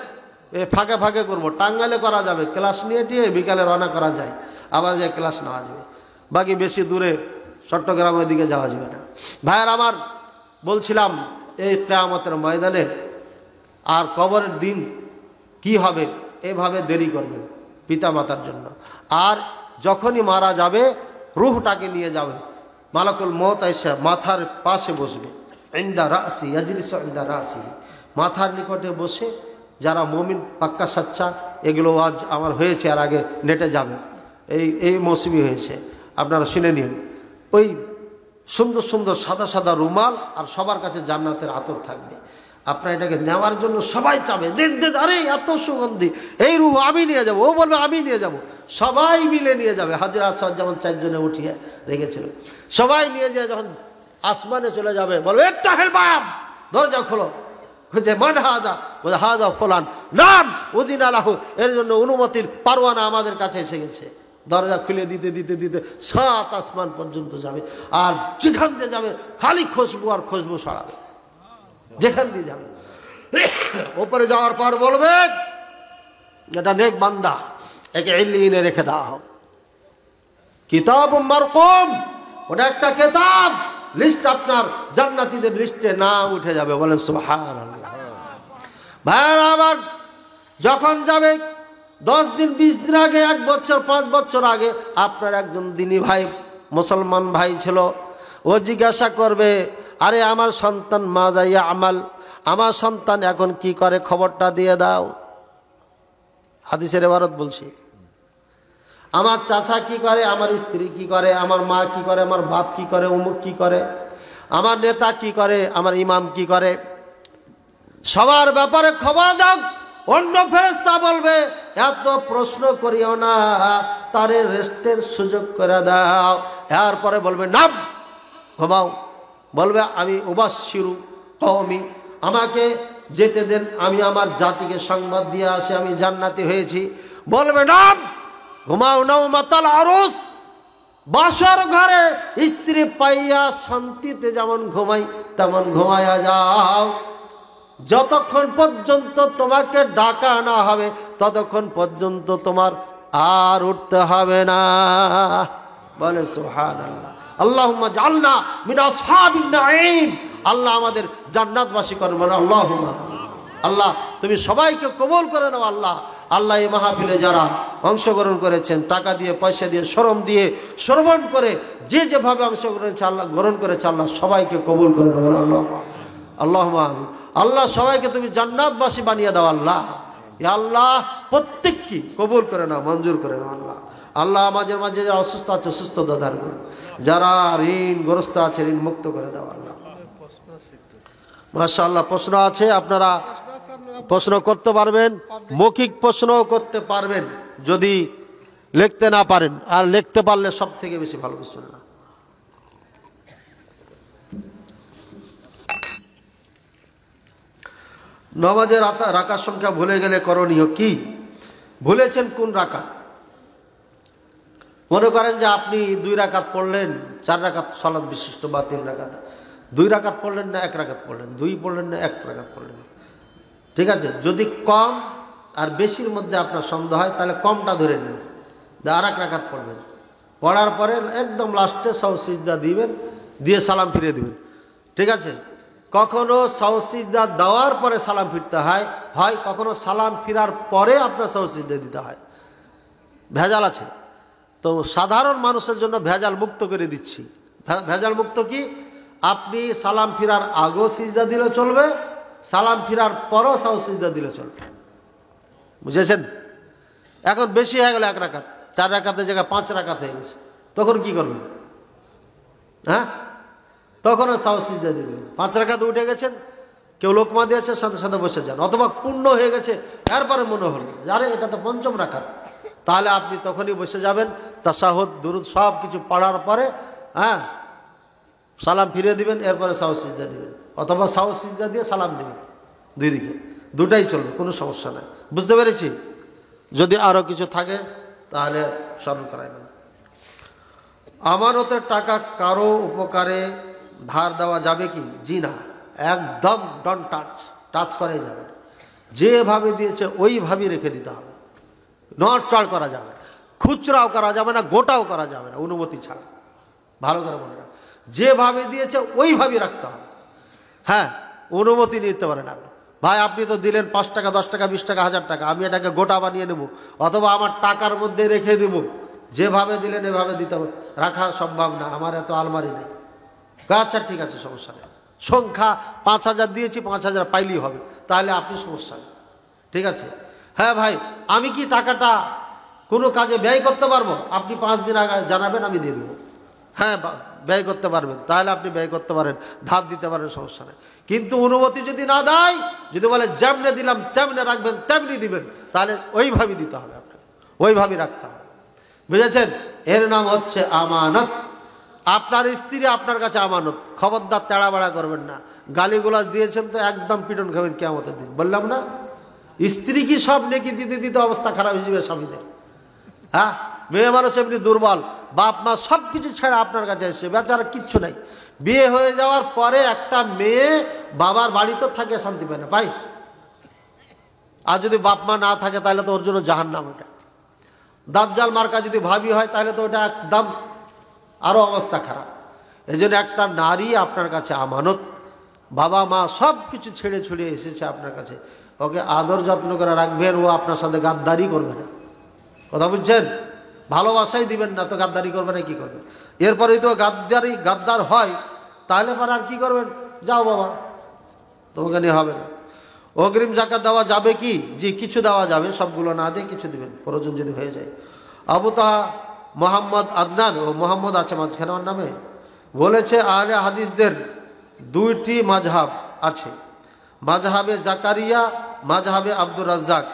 ফাঁকে ফাঁকে করবো, টাঙ্গাইলে করা যাবে, ক্লাস নিয়ে টিয়ে বিকালে রওনা করা যায়, আবার যে ক্লাস নেওয়া যাবে। বাকি বেশি দূরে চট্টগ্রামের দিকে যাওয়া যাবে না। ভাইয়ের আমার, বলছিলাম এই কিয়ামতের ময়দানে আর কবরের দিন কি হবে, এভাবে দেরি করবেন পিতা মাতার জন্য। আর যখনই মারা যাবে, রূহটাকে নিয়ে যাবে, মালাকুল মওত এসে মাথার পাশে বসবে, ইনদা রাসি ইয়াজলিসু ইনদা রাসি, মাথার নিকটে বসে। যারা মুমিন পাক্কা সাচ্চা, এগুলো আজ আমার হয়েছে, আর আগে নেটে যাবে, এই মৌসুমি হয়েছে, আপনারা শুনে নিন। ওই সুন্দর সুন্দর সাদা সাদা রুমাল, আর সবার কাছে জান্নাতের আতর থাকবে। আপনার এটাকে নেওয়ার জন্য সবাই চাবে, দেন, আরে এত সুগন্ধি, এই রুহ আমি নিয়ে যাব। ও বলবে আমি নিয়ে যাব, সবাই মিলে নিয়ে যাবে। হাজরা আসর যেমন 4 জনে উঠিয়ে রেখেছিল, সবাই নিয়ে যেয়ে যখন আসমানে চলে যাবে, বলবে একটা হেলবাম, দরজা খোলো। খুঁজে মান হাজা, বলে হাজা ফলান নাম উদিন আলাহু, এর জন্য অনুমতির পারওয়ানা আমাদের কাছে এসে গেছে। দরজা খুলে দিতে দিতে দিতে 7 আসমান পর্যন্ত যাবে। আর যেখান দিয়ে যাবে খালি খুশবু আর খুশবু ছড়াবে, যেখান দিয়ে যাবে। ওপরে যাওয়ার পর বলবে, এটা নেক বান্দা, একে ইল্লিনে রেখে দাও। কিতাব মারকুম, ওটা একটা কিতাব, লিস্ট আপনার জান্নাতীদের লিস্টে না উঠে যাবে। বলেন সুবহানাল্লাহ। ভাইরা আবার যখন যাবে 10 দিন 20 দিন আগে, 1 বছর 5 বছর আগে, আপনার একজন দিনী ভাই, মুসলমান ভাই ছিল, ও জিজ্ঞাসা করবে, আরে আমার সন্তান মাযা ইয়ামাল, আমার সন্তান এখন কি করে, খবরটা দিয়ে দাও। হাদিসের ইবারত বলছি, আমার চাচা কি করে, আমার স্ত্রী কি করে, আমার মা কি করে, আমার বাপ কি করে, অমুক কি করে, আমার নেতা কি করে, আমার ইমাম কি করে, সবার ব্যাপারে খবর দাও। অন্য ফেরেশতা বলবে, এত প্রশ্ন করিও না, তারে রেস্টের সুযোগ করে দাও। এরপরে বলবে নাম, ঘুমাও। বলবে আমি উবাশশিরু কওমি, আমাকে যেতে দেন, আমি আমার জাতিকে সংবাদ দিয়ে আসি আমি জান্নাতি হয়েছি। বলবে নাম, ঘুমাও। নাওমাতাল আরুস, বাসর ঘরে স্ত্রী পাইয়া শান্তিতে যেমন ঘুমাই তেমন ঘুমাইয়া যাও। যতক্ষণ পর্যন্ত তোমাকে ডাকা না হবে, ততক্ষণ পর্যন্ত তোমার আর উঠতে হবে না। বলে সুবহানাল্লাহ। আল্লাহুম্মা জাআলনা মিন আসহাবিন নাঈম, আল্লাহ আমাদের জান্নাতবাসী করেন। বলে আল্লাহুম্মা। আল্লাহ তুমি সবাইকে কবুল করে নাও। আল্লাহ আল্লাহ এই মাহফিলে যারা অংশগ্রহণ করেছেন, টাকা দিয়ে, পয়সা দিয়ে, শ্রম দিয়ে, শ্রবণ করে, যে যেভাবে গ্রহণ করেছে, আল্লাহ সবাইকে কবুল করে নাও। বলে আল্লাহুম্মা। আল্লাহুম্মা। আল্লাহ সবাইকে তুমি জান্নাতবাসী বানিয়ে দাও। আল্লাহ আল্লাহ প্রত্যেককে কবুল করে নাও, মঞ্জুর করে নাও। আল্লাহ আল্লাহ আমাদের মাঝে যারা অসুস্থ আছে সুস্থতা দান করো, যারা ঋণগ্রস্ত আছে ঋণ মুক্ত করে দাও। আল্লাহ মাশাআল্লাহ প্রশ্ন আছে, আপনারা প্রশ্ন করতে পারবেন, মৌখিক প্রশ্নও করতে পারবেন যদি লিখতে না পারেন, আর লিখতে পারলে সব থেকে বেশি ভালো। প্রশ্ন নামাজের রাকাত সংখ্যা ভুলে গেলে করণীয় কি? ভুলেছেন কোন রাকাত? মনে করেন যে আপনি 2 রাকাত পড়লেন, 4 রাকাত সালাত বিশিষ্ট বা 3 রাকাত, 2 রাকাত পড়লেন না 1 রাকাত পড়লেন, 2 পড়লেন না 1 রাকাত পড়লেন, ঠিক আছে? যদি কম আর বেশির মধ্যে আপনার সন্দেহ হয় তাহলে কমটা ধরে নিন, আর 1 রাকাত পড়বেন, পড়ার পরে একদম লাস্টে সাউ সিজদা দিবেন, দিয়ে সালাম ফিরিয়ে দিবেন, ঠিক আছে? কখনো সাউ সিজদা দেওয়ার পরে সালাম ফিরতে হয়, কখনো সালাম ফিরার পরে আপনার সাউ সিজদা দিতে হয়। ভেজাল আছে। তো সাধারণ মানুষের জন্য ভেজাল মুক্ত করে দিচ্ছি। ভেজাল মুক্ত কি? আপনি সালাম ফিরার আগেও সিজদা দিলে চলবে, সালাম ফিরার পরও সাউ সিজদা দিলে চলবে, বুঝেছেন? এখন বেশি হয়ে গেল 1 রাকাত, 4 রাকাতের জায়গায় 5 রাকাত হয়ে গেছে, তখন কি করবেন? হ্যাঁ, তখনও সাউ সিজদা দিয়ে দেবেন। 5 রাকাত উঠে গেছেন, কেউ লোকমা দিয়েছে, সাথে সাথে বসে যান, অথবা পূর্ণ হয়ে গেছে, এরপরে মনে হলো আরে এটা তো 5ম রাকাত, তাহলে আপনি তখনই বসে যাবেন, তাশাহুদ দুরুদ সব কিছু পড়ার পরে সালাম ফিরিয়ে দিবেন, এরপরে সাউ সিজদা দিবেন, অথবা সাউ সিজদা দিয়ে সালাম দিবেন, 2 দিকে দুটাই চলবে, কোনো সমস্যা নাই। বুঝতে পেরেছি? যদি আরও কিছু থাকে তাহলে স্মরণ করাইবেন। আমানতের টাকা কারো উপকারে ধার দেওয়া যাবে কি? জি না, একদম ডন্ট টাচ করাই যাবে না। যেভাবে দিয়েছে ওইভাবেই রেখে দিতে হবে, নড়চড় করা যাবে না, খুচরাও করা যাবে না, গোটাও করা যাবে না, অনুমতি ছাড়া। ভালো করে মনে রাখ, যেভাবে দিয়েছে ওইভাবেই রাখতে হবে। হ্যাঁ, অনুমতি নিতে পারেন আপনি। ভাই আপনি তো দিলেন 5 টাকা, 10 টাকা, 20 টাকা, 1000 টাকা, আমি এটাকে গোটা বানিয়ে নেব, অথবা আমার টাকার মধ্যে রেখে দেব। যেভাবে দিলেন এভাবে দিতে হবে, রাখা সম্ভব না, আমার এত আলমারি নেই। আচ্ছা ঠিক আছে, সমস্যা নেই, সংখ্যা 5000 দিয়েছি, 5000 পাইলেই হবে, তাহলে আপনি সমস্যা নেই, ঠিক আছে? হ্যাঁ ভাই, আমি কি টাকাটা কোনো কাজে ব্যয় করতে পারবো? আপনি 5 দিন আগে জানাবেন, আমি দিয়ে দেবো। হ্যাঁ, ব্যয় করতে পারবেন, তাহলে আপনি ব্যয় করতে পারেন, ধার দিতে পারেন, সমস্যা নেই। কিন্তু অনুমতি যদি না দেয়, যদি বলে যেমনে দিলাম তেমনি রাখবেন, তেমনি দিবেন, তাহলে ওইভাবেই দিতে হবে, আপনাকে ওইভাবেই রাখতে হবে, বুঝেছেন? এর নাম হচ্ছে আমানত। আপনার স্ত্রী আপনার কাছে আমানত, খবরদার তেড়াবেড়া করবেন না। গালিগুলাজ দিয়েছেন তো একদম পিটন খাবেন কিয়ামতের দিন। বললাম না, স্ত্রী কি সব নেকি দিতে দিতে অবস্থা খারাপ হয়ে যাবে স্বামীদের। হ্যাঁ, মেয়ে মানুষ এমনি দুর্বল, বাপ মা সব কিছু ছেড়ে আপনার কাছে এসে, বেচারা কিচ্ছু নাই। বিয়ে হয়ে যাওয়ার পরে একটা মেয়ে বাবার বাড়িতে থাকে, শান্তি পায় না ভাই। আর যদি বাপ মা না থাকে তাহলে তো ওর জন্য জাহান্নাম। ওটা দাজ্জাল মার্কা যদি ভাবি হয় তাহলে তো ওটা একদম আরও অবস্থা খারাপ। এই জন্য একটা নারী আপনার কাছে আমানত, বাবা মা সব কিছু ছেড়ে ছুড়ে এসেছে আপনার কাছে, ওকে আদর যত্ন করে রাখবেন, ও আপনার সাথে গাদ্দারি করবে না। কথা বুঝছেন? ভালোবাসাই দিবেন না তো গাদ্দারি করবে না, কি করবে? এরপরেই তো গাদ্দার হয়, তাহলে পরে আর কি করবেন? যাও বাবা, তোমাকে নিয়ে হবে না। অগ্রিম জাকাত দেওয়া যাবে কি? জি, কিছু দেওয়া যাবে, সবগুলো না দিয়ে কিছু দিবেন, প্রয়োজন যদি হয়ে যায়। আবু তাহা মোহাম্মদ আদনান, ও মোহাম্মদ আছে মাঝখানে ওর নামে, বলেছে আহলে হাদিসদের 2টি মাযহাব আছে, মাযহাবে জাকারিয়া, মাযহাবে আব্দুর রাজ্জাক।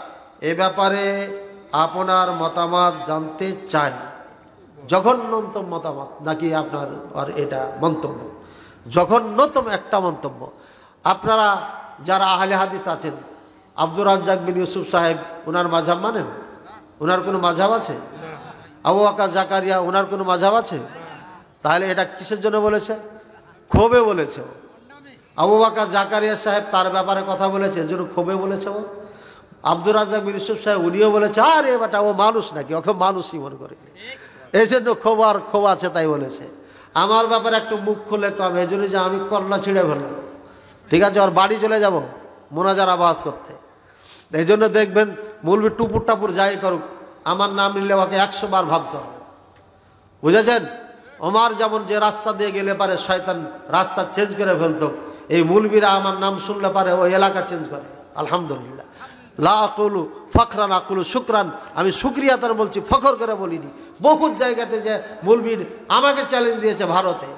এ ব্যাপারে আপনার মতামত জানতে চাই। জঘন্যতম মতামত নাকি আপনার? আর এটা মন্তব্য জঘন্যতম একটা মন্তব্য। আপনারা যারা আহলে হাদিস আছেন, আব্দুর রাজ্জাক বিন ইউসুফ সাহেব, ওনার মাযহাব মানেন? ওনার কোনো মাযহাব আছে? আবু বকর জাকারিয়া, ওনার কোনো মাযহাব আছে? তাহলে এটা কিসের জন্য বলেছে? ক্ষোভে বলেছে। আবু বকর জাকারিয়া সাহেব তার ব্যাপারে কথা বলেছে, এর জন্য ক্ষোভে বলেছে। ও আব্দুর রাজ্জাক বিন ইউসুফ সাহেব, উনিও বলেছে আরে বেটা ও মানুষ নাকি, ওকে মানুষই মনে করে, এই জন্য ক্ষোভ আছে তাই বলেছে। আমার ব্যাপারে একটু মুখ খুলে কম, এই জন্য যে আমি কল্লা ছিঁড়ে ফেলবো, ঠিক আছে, ওর বাড়ি চলে যাব মোনাজার আওয়াজ করতে। এই জন্য দেখবেন মৌলবি টুপুর টাপুর যাই করুক, আমার নাম নিলে ওকে 100 বার ভাবতে হবে, বুঝেছেন? ওমার যেমন যে রাস্তা দিয়ে গেলে পারে শয়তান রাস্তা চেঞ্জ করে ফেলতো, এই মৌলবিরা আমার নাম শুনলে পারে ওই এলাকা চেঞ্জ করে। আলহামদুলিল্লাহ, লা আকুলু ফখরান আকুলু শুকরান, আমি শুক্রিয়াতার বলছি, ফখর করে বলিনি। বহুত জায়গাতে যে মৌলবীর আমাকে চ্যালেঞ্জ দিয়েছে, ভারতে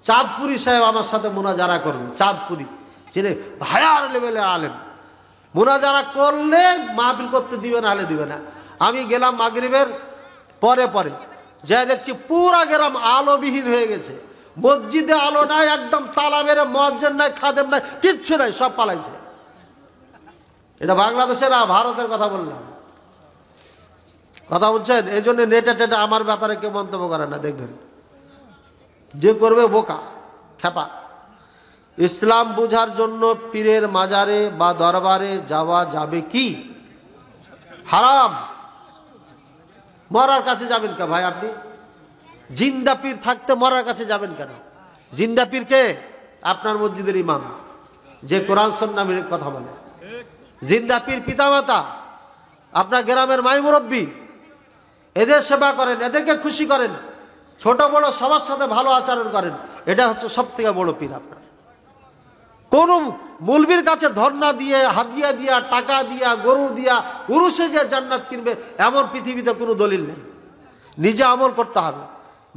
চাঁদপুরি সাহেব আমার সাথে মোনাজারা করুন, চাঁদপুরি যিনি হায়ার লেভেলের আলেম, মোনাজারা করলে মাহফিল করতে দিবে না, হলে দিবে না। আমি গেলাম মাগরিবের পরে যা দেখছি পুরা গ্রাম আলোবিহীন হয়ে গেছে, মসজিদে আলো নাই, একদম তালা মেরে মুয়াজ্জিন নাই, খাদেম নাই, কিচ্ছু নাই, সব পালাইছে। এটা বাংলাদেশের না, ভারতের কথা বললাম। কথা বুঝছেন? এই জন্য নেটে টেটে আমার ব্যাপারে কেউ মন্তব্য করে না, দেখবেন যে করবে বোকা খেপা। ইসলাম বুঝার জন্য পীরের মাজারে বা দরবারে যাওয়া যাবে কি? হারাম। মরার কাছে যাবেন কেন ভাই আপনি? জিন্দা পীর থাকতে মরার কাছে যাবেন কেন? জিন্দা পীর কে? আপনার মসজিদের ইমাম, যে কোরআন সুন্নাহর কথা বলে। জিন্দা পীর পিতামাতা, আপনার গ্রামের মাই মুরব্বী, এদের সেবা করেন, এদেরকে খুশি করেন, ছোট বড় সবার সাথে ভালো আচরণ করেন। এটা হচ্ছে সব থেকে বড় পীর আপনার। কোন মুলবির কাছে ধর্ণা দিয়ে, হাদিয়া দিয়া, টাকা দিয়া, গরু দিয়া উরুসে যে জান্নাত কিনবে এমন পৃথিবীতে কোনো দলিল নেই। নিজে আমল করতে হবে,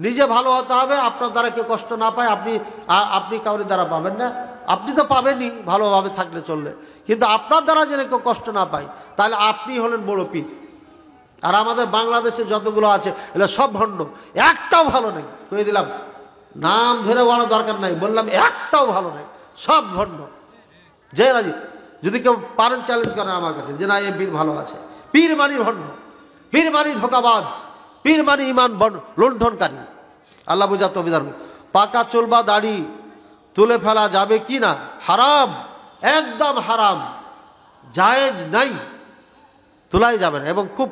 নিজে ভালো হতে হবে, আপনার দ্বারা কেউ কষ্ট না পায়। আপনি কাউরি দ্বারা পাবেন না, আপনি তো পাবেনই ভালোভাবে থাকলে চললে, কিন্তু আপনার দ্বারা যেন কেউ কষ্ট না পায়, তাহলে আপনি হলেন বড় পীর। আর আমাদের বাংলাদেশে যতগুলো আছে এগুলো সব ভণ্ড, একটাও ভালো নেই। কয়ে দিলাম, নাম ধরে বলার দরকার নাই, বললাম একটাও ভালো নাই, সব ভণ্ড। যে রাজি, যদি কেউ পারেন চ্যালেঞ্জ করেন আমার কাছে যে না এই পীর ভালো আছে। পীর মানি ভণ্ড, পীর মানি ধোকাবাজ, পীর মানি ইমান লুণ্ঠনকারী। আল্লাহ বুঝা তবিদার। পাকা চুল বা দাড়ি তুলে ফেলা যাবে কি না? হারাম, একদম হারাম, জায়েজ নাই, তোলাই যাবে না, এবং খুব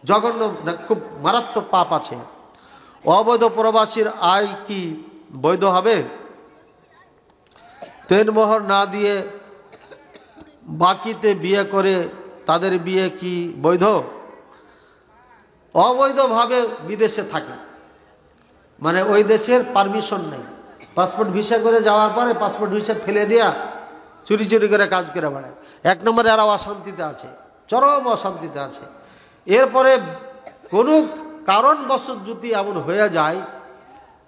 জঘন্য, খুব মারাত্মক পাপ আছে। অবৈধ প্রবাসীর আয় কি বৈধ হবে? তেনমোহর না দিয়ে বাকিতে বিয়ে করে তাদের বিয়ে কি বৈধ? অবৈধভাবে বিদেশে থাকে, মানে ওই দেশের পারমিশন নেই, পাসপোর্ট ভিসা করে যাওয়ার পরে পাসপোর্ট ভিসা ফেলে দেওয়া, চুরি চুরি করে কাজ করে বেড়ায়। এক নম্বরে এরা অশান্তিতে আছে, চরম অশান্তিতে আছে। এরপরে কোনো কারণবশত যদি এমন হয়ে যায়,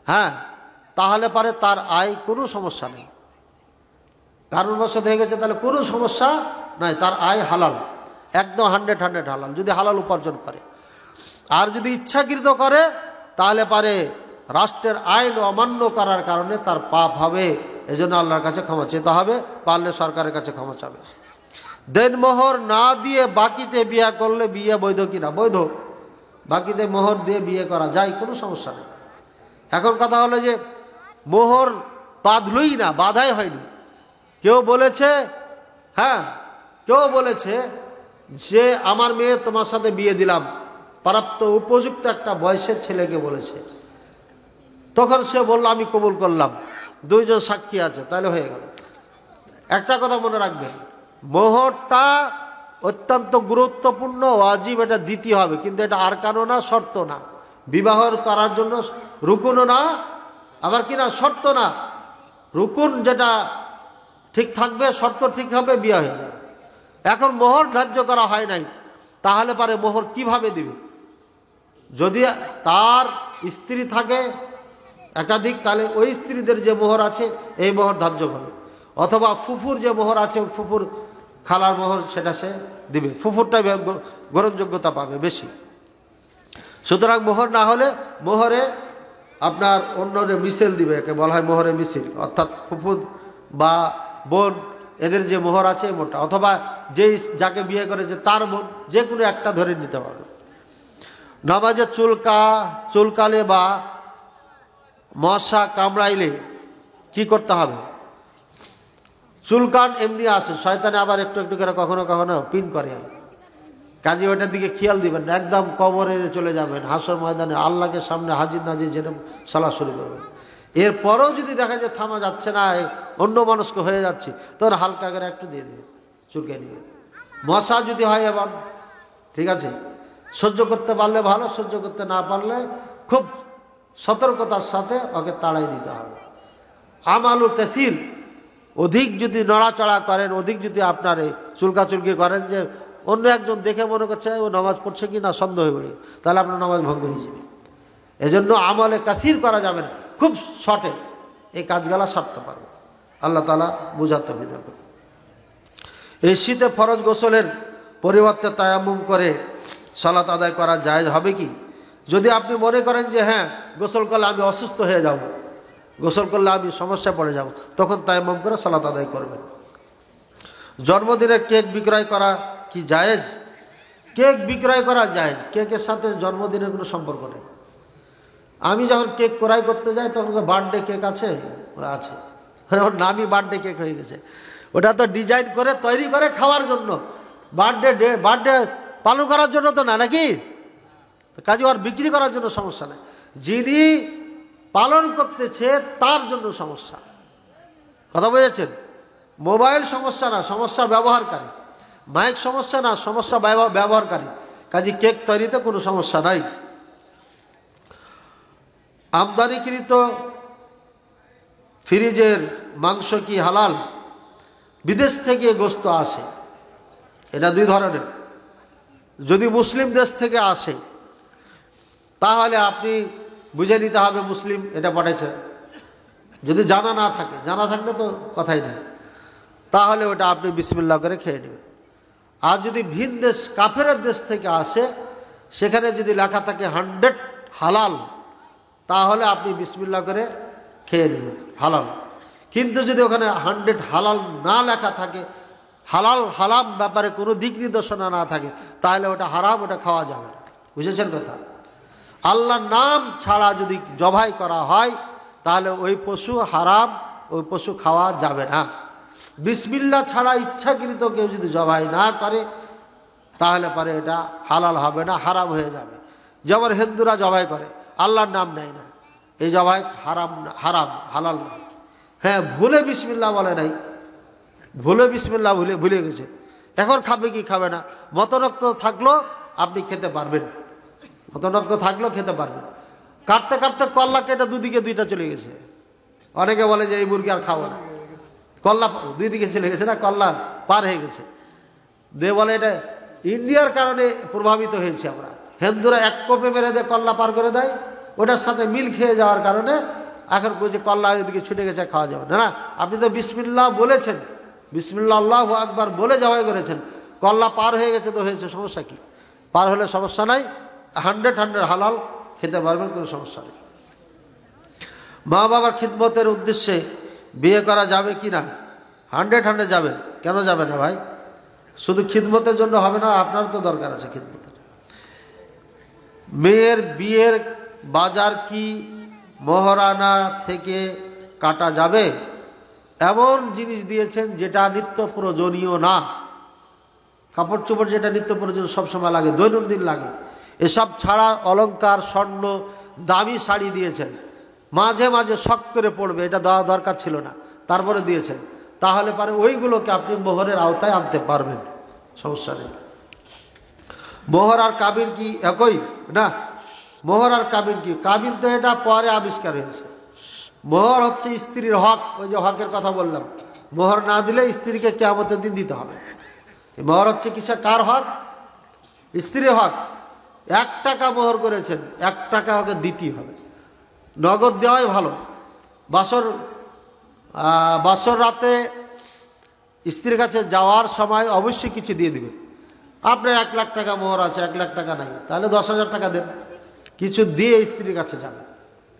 হ্যাঁ, তাহলে পারে তার আয় কোনো সমস্যা নেই। কারণবশত হয়ে গেছে তাহলে কোনো সমস্যা নাই, তার আয় হালাল, একদম 100% হালাল, যদি হালাল উপার্জন করে। আর যদি ইচ্ছাকৃত করে তাহলে পারে রাষ্ট্রের আইন অমান্য করার কারণে তার পাপ হবে। এজন্য আল্লাহর কাছে ক্ষমা চেতে হবে, পারলে সরকারের কাছে ক্ষমা চাবে। দেনমোহর না দিয়ে বাকিতে বিয়ে করলে বিয়ে বৈধ কিনা? বৈধ। বাকিতে মোহর দিয়ে বিয়ে করা যায়, কোনো সমস্যা নেই। এখন কথা হলো যে মোহর বাঁধলই না, বাধাই হয়নি। কেউ বলেছে, হ্যাঁ, কেউ বলেছে যে আমার মেয়ে তোমার সাথে বিয়ে দিলাম, প্রাপ্ত উপযুক্ত একটা বয়সের ছেলেকে বলেছে, তখন সে বলল আমি কবুল করলাম, দুইজন সাক্ষী আছে, তাহলে হয়ে গেল। একটা কথা মনে রাখবেন, মোহরটা অত্যন্ত গুরুত্বপূর্ণ, ওয়াজিব, এটা দিতে হবে, কিন্তু এটা আরকানও না, শর্ত না। বিবাহ করার জন্য রুকুনও না, আবার কিনা শর্ত না। রুকুন যেটা ঠিক থাকবে, শর্ত ঠিক হবে, বিয়ে হয়ে যাবে। এখন মোহর ধার্য করা হয় নাই, তাহলে পারে মোহর কিভাবে দিবে? যদি তার স্ত্রী থাকে একাধিক, তাহলে ওই স্ত্রীদের যে মোহর আছে এই মোহর ধার্য হবে, অথবা ফুফুর যে মোহর আছে, ফুফুর খালার মোহর সেটা সে দিবে, ফুফুরটাই গ্রহণযোগ্যতা পাবে বেশি। সুতরাং মোহর না হলে মোহরে আপনার অন্যরে মিছিল দিবে, একে বলা হয় মোহরে মিছিল, অর্থাৎ ফুফুর বা বোন এদের যে মোহর আছে মোটা, অথবা যেই যাকে বিয়ে করেছে তার বোন, যে কোনো একটা ধরে নিতে পারবে। নামাজে চুলকালে বা মশা কামড়াইলে কি করতে হবে? চুলকান এমনি আসে, শয়তানে আবার একটু একটু করে কখনো কখনো পিন করে, কাজে ওটার দিকে খেয়াল দিবেন না, একদম কবরে চলে যাবেন, হাসর ময়দানে আল্লাহকে সামনে হাজির নাজির যেরকম সালা শুরু করবেন। এরপরেও যদি দেখা যায় থামা যাচ্ছে না, অন্য মনস্ক হয়ে যাচ্ছে, তখন হালকা করে একটু দিয়ে দেবেন, চুলকে নেবেন। মশা যদি হয় এবার ঠিক আছে, সহ্য করতে পারলে ভালো, সহ্য করতে না পারলে খুব সতর্কতার সাথে ওকে তাড়াই দিতে হবে। আমালু কাসির, অধিক যদি নড়াচড়া করেন, অধিক যদি আপনার চুলকাচুলকি করেন, যে অন্য একজন দেখে মনে করছে ও নামাজ পড়ছে কি না সন্দেহ হয়ে পড়ে, তাহলে আপনার নামাজ ভঙ্গ হয়ে যাবে। এজন্য আমলে কাসির করা যাবে না, খুব শর্টে এই কাজগুলা সারতে পারবে। আল্লাহ তাআলা বুঝাতে হবে। এই শীতে ফরজ গোসলের পরিবর্তে তায়াম্মুম করে সালাত আদায় করা জায়েজ হবে কি? যদি আপনি মনে করেন যে হ্যাঁ গোসল করলে আমি অসুস্থ হয়ে যাব, গোসল করলে আমি সমস্যা পড়ে যাব, তখন তায়াম্মুম করে সালাত আদায় করবেন। জন্মদিনে কেক বিক্রয় করা কি জায়েজ? কেক বিক্রয় করা জায়েজ, কেকের সাথে জন্মদিনের কোনো সম্পর্ক নেই। আমি যখন কেক ক্রয় করতে যাই তখন বার্থডে কেক আছে, আছে, ওর নামই বার্থডে কেক হয়ে গেছে। ওটা তো ডিজাইন করে তৈরি করে খাওয়ার জন্য, বার্থডে পালন করার জন্য তো না, নাকি? কাজে ওর বিক্রি করার জন্য সমস্যা নেই, যিনি পালন করতেছে তার জন্য সমস্যা। কথা বুঝেছেন? মোবাইল সমস্যা না, সমস্যা ব্যবহারকারী। মাইক সমস্যা না, সমস্যা ব্যবহারকারী। কাজে কেক তৈরিতে কোনো সমস্যা নাই। আমদানিকৃত ফ্রিজের মাংস কি হালাল? বিদেশ থেকে গোশত আসে, এটা দুই ধরনের। যদি মুসলিম দেশ থেকে আসে তাহলে আপনি বুঝে নিতে হবে মুসলিম এটা পাঠাইছে। যদি জানা না থাকে, জানা থাকলে তো কথাই নেই, তাহলে ওটা আপনি বিসমিল্লাহ করে খেয়ে নেবেন। আর যদি ভিন দেশ কাফেরের দেশ থেকে আসে, সেখানে যদি লেখা থাকে 100 হালাল, তাহলে আপনি বিসমিল্লাহ করে খেয়ে নেবেন, হালাল। কিন্তু যদি ওখানে 100 হালাল না লেখা থাকে, হালাল হারাম ব্যাপারে কোনো দিক নির্দেশনা না থাকে, তাহলে ওটা হারাম, ওটা খাওয়া যাবে না। বুঝেছেন কথা? আল্লাহর নাম ছাড়া যদি জবাই করা হয় তাহলে ওই পশু হারাম, ওই পশু খাওয়া যাবে না। বিসমিল্লাহ ছাড়া ইচ্ছাকৃত কেউ যদি জবাই না করে তাহলে পরে এটা হালাল হবে না, হারাম হয়ে যাবে। যেমন হিন্দুরা জবাই করে, আল্লাহর নাম নেয় না, এই জবাই হারাম, হারাম, হালাল না। হ্যাঁ, ভুলে বিসমিল্লাহ বলে নাই, ভুলে বিসমিল্লাহ ভুলে গেছে, এখন খাবে কি খাবে না, মতনৈক্য থাকলেও আপনি খেতে পারবেন, মতনৈক্য থাকলেও খেতে পারবেন। কাটতে কাটতে কল্লা কেটে দুদিকে দুইটা চলে গেছে। অনেকে বলে যে এই মুরগি আর খাবো না, কল্লা দুই দিকে চলে গেছে না, কল্লা পার হয়ে গেছে। বলে এটা ইন্ডিয়ার কারণে প্রভাবিত হয়েছে আমরা। হিন্দুরা এক কোপে মেরে দেয়, কল্লা পার করে দেয়, ওটার সাথে মিল খেয়ে যাওয়ার কারণে এখন বলছে কল্লা ওইদিকে ছুটে গেছে, খাওয়া যাবে না। না, আপনি তো বিসমিল্লাহ বলেছেন, বিসমিল্লাহ আল্লাহু আকবার বলে জবাই করেছেন, কল্লা পার হয়ে গেছে তো হয়েছে, সমস্যা কি? পার হলে সমস্যা নাই, 100 হালাল খেতে পারবেন, কোনো সমস্যা নেই। মা বাবার খিদমতের উদ্দেশ্যে বিয়ে করা যাবে কি না? 100 যাবে। কেন যাবে না ভাই? শুধু খিদমতের জন্য হবে না, আপনার তো দরকার আছে খিদমতের। মেয়ের বিয়ের বাজার কি মহারানা থেকে কাটা যাবে? এমন জিনিস দিয়েছেন যেটা নিত্য প্রয়োজনীয় না। কাপড় চোপড় যেটা নিত্য প্রয়োজন সবসময় লাগে, দৈনন্দিন লাগে, এসব ছাড়া অলংকার, স্বর্ণ, দামি শাড়ি দিয়েছেন, মাঝে মাঝে শখ করে পড়বে, এটা দেওয়া দরকার ছিল না, তারপরে দিয়েছেন, তাহলে পারে ওইগুলোকে আপনি মোহরের আওতায় আনতে পারবেন, সমস্যা নেই। মোহর আর কাবিন কি একই? না, মোহর আর কাবিন কি? কাবিন তো এটা পরে আবিষ্কার হয়েছে। মোহর হচ্ছে স্ত্রীর হক, ওই যে হকের কথা বললাম, মোহর না দিলে স্ত্রীকে কিয়ামতের দিন দিতে হবে। মোহর হচ্ছে কিসে, কার হক? স্ত্রীর হক। 1 টাকা মোহর করেছেন, 1 টাকা ওকে দিতেই হবে, নগদ দেওয়াই ভালো। বাসর রাতে স্ত্রীর কাছে যাওয়ার সময় অবশ্যই কিছু দিয়ে দিবেন। আপনার 1 লাখ টাকা মোহর আছে, 1 লাখ টাকা নাই, তাহলে 10,000 টাকা দেন, কিছু দিয়ে স্ত্রীর কাছে যাবেন।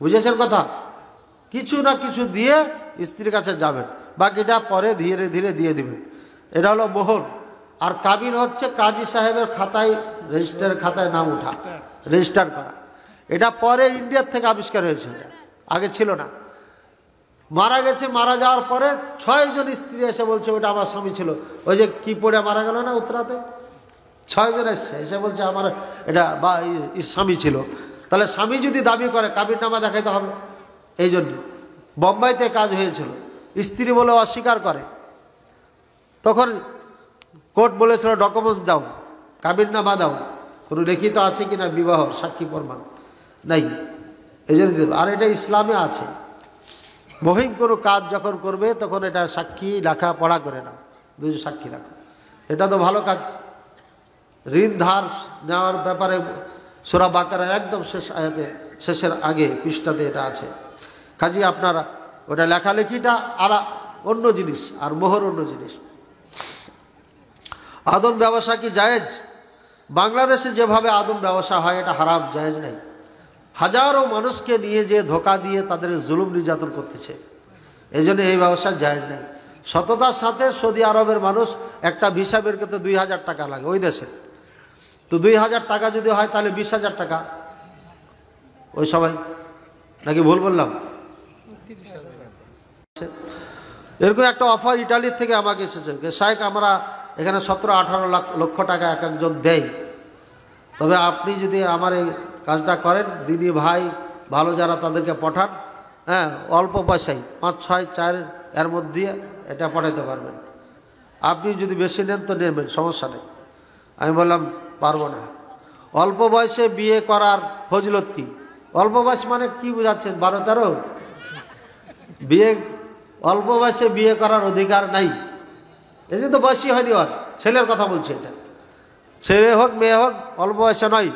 বুঝেছেন কথা? কিছু না কিছু দিয়ে স্ত্রীর কাছে যাবেন, বাকিটা পরে ধীরে ধীরে দিয়ে দিবেন। এটা হলো মোহর। আর কাবিন হচ্ছে কাজী সাহেবের খাতায়, রেজিস্টারের খাতায় নাম ওঠা, রেজিস্টার করা। এটা পরে ইন্ডিয়ার থেকে আবিষ্কার হয়েছে, এটা আগে ছিল না। মারা গেছে, মারা যাওয়ার পরে 6 জন স্ত্রী এসে বলছে ওটা আমার স্বামী ছিল। ওই যে কি পড়ে মারা গেল না উত্তরাতে, 6 জন এসে বলছে আমার এটা বা স্বামী ছিল। তাহলে স্বামী যদি দাবি করে কাবির নামা দেখাইতে হবে। এই জন্য বোম্বাইতে কাজ হয়েছিল, স্ত্রী বলে অস্বীকার করে, তখন কোর্ট বলেছিল ডকুমেন্টস দাও, কাবির নামা দাও, কোনো লিখিত আছে কিনা বিবাহ সাক্ষী প্রমাণ নাই, এই জন্য। আর এটা ইসলামে আছে, মহিম কোনো কাজ যখন করবে তখন এটা সাক্ষী লেখা পড়া করে নাও, 2 সাক্ষী রাখো, এটা তো ভালো কাজ। ঋণ ধার নেওয়ার ব্যাপারে সূরা বাকারার একদম শেষ আয়াতে, শেষের আগে পৃষ্ঠাতে এটা আছে। কাজী আপনারা ওটা লেখালেখিটা আর অন্য জিনিস, আর মোহর অন্য জিনিস। আদম ব্যবসা কি জায়েজ? বাংলাদেশে যেভাবে আদম ব্যবসা হয় এটা হারাম, জায়েজ নাই। হাজারো মানুষকে নিয়ে যে ধোকা দিয়ে তাদের জুলুম নির্যাতন করতেছে, এই জন্য এই ব্যবসা জায়েজ নাই। সততার সাথে সৌদি আরবের মানুষ একটা ভিসা বের করতে 2000 টাকা লাগে ওই দেশে। তো 2000 টাকা যদি হয় তাহলে 20,000 টাকা ওই সবাই, নাকি ভুল বললাম? এরকম একটা অফার ইটালির থেকে আমাকে এসেছে, শাইখ আমরা এখানে 17-18 লক্ষ টাকা এক একজন দেয়, তবে আপনি যদি আমার এই কাজটা করেন, দিদি ভাই ভালো যারা তাদেরকে পাঠান, হ্যাঁ অল্প পয়সায় 5, 6, 4 এর মধ্যে এটা পাঠাতে পারবেন। আপনি যদি বেশি নেন তো নেবেন, সমস্যা নেই। আমি বললাম পারবো না। অল্প বয়সে বিয়ে করার ফজিলত কি? অল্প বয়স মানে কি বোঝাচ্ছেন? 12-13? বিয়ে অল্প বয়সে বিয়ে করার অধিকার নাই। এই যে তো বয়সই হয়নি, ওর ছেলের কথা বলছে, এটা ছেলে হোক মেয়ে হোক অল্প বয়সে নয়।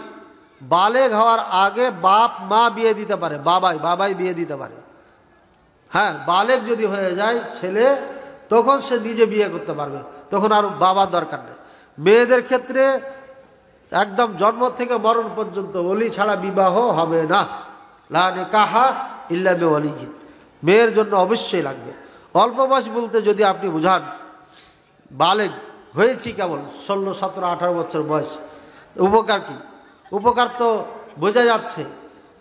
বালেগ হওয়ার আগে বাপ মা বিয়ে দিতে পারে, বাবাই বিয়ে দিতে পারে। হ্যাঁ, বালেগ যদি হয়ে যায় ছেলে, তখন সে নিজে বিয়ে করতে পারবে, তখন আর বাবার দরকার নেই। মেয়েদের ক্ষেত্রে একদম জন্ম থেকে মরণ পর্যন্ত ওলি ছাড়া বিবাহ হবে না। লা নিকাহা ইল্লা বিওয়ালিয়্যিন, মেয়ের জন্য অবশ্যই লাগবে। অল্প বয়স বলতে যদি আপনি বুঝান, বালেগ হয়েছি কেবল 16, 17, 18 বছর বয়স, উপকার কি? উপকার তো বোঝা যাচ্ছে,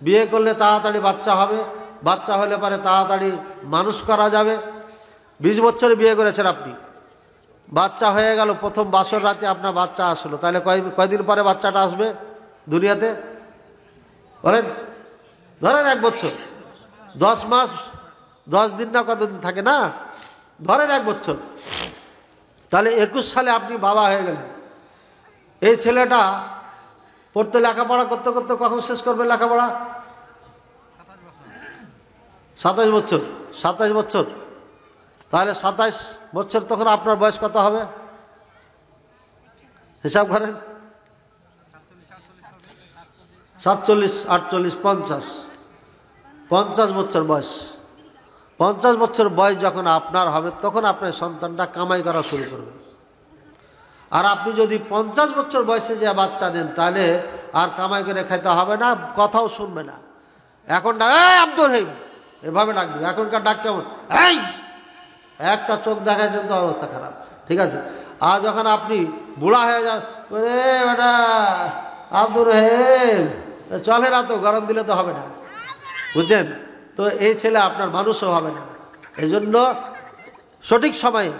বিয়ে করলে তাড়াতাড়ি বাচ্চা হবে, বাচ্চা হলে পরে তাড়াতাড়ি মানুষ করা যাবে। 20 বছরে বিয়ে করেছেন আপনি, বাচ্চা হয়ে গেল, প্রথম বাসর রাতে আপনার বাচ্চা আসলো, তাহলে কয়দিন পরে বাচ্চাটা আসবে দুনিয়াতে? বলেন, ধরেন 1 বছর, 10 মাস 10 দিন না কতদিন থাকে না, ধরেন 1 বছর, তাহলে 21 সালে আপনি বাবা হয়ে গেলেন। এই ছেলেটা পড়তে লেখাপড়া করতে করতে কখন শেষ করবে লেখাপড়া? 27 বছর। 27 বছর, তাহলে 27 বছর তখন আপনার বয়স কত হবে? হিসাব করেন। 47, 48, 50, 50 বছর বয়স। 50 বছর বয়স যখন আপনার হবে, তখন আপনার সন্তানটা কামাই করা শুরু করবে। আর আপনি যদি 50 বছর বয়সে যে বাচ্চা নেন, তাহলে আর কামাই করে খাইতে হবে না, কথাও শুনবে না। এখন আব্দুর রহিম এভাবে ডাকবে, এখনকার ডাক কেমন? এই একটা চোখ দেখার জন্য অবস্থা খারাপ, ঠিক আছে। আর যখন আপনি বুড়া হয়ে যান, বেটা আব্দুর রহিম চলে না, তো গরম দিলে তো হবে না, বুঝছেন? তো এই ছেলে আপনার মানুষও হবে না। এই জন্য সঠিক সময়ে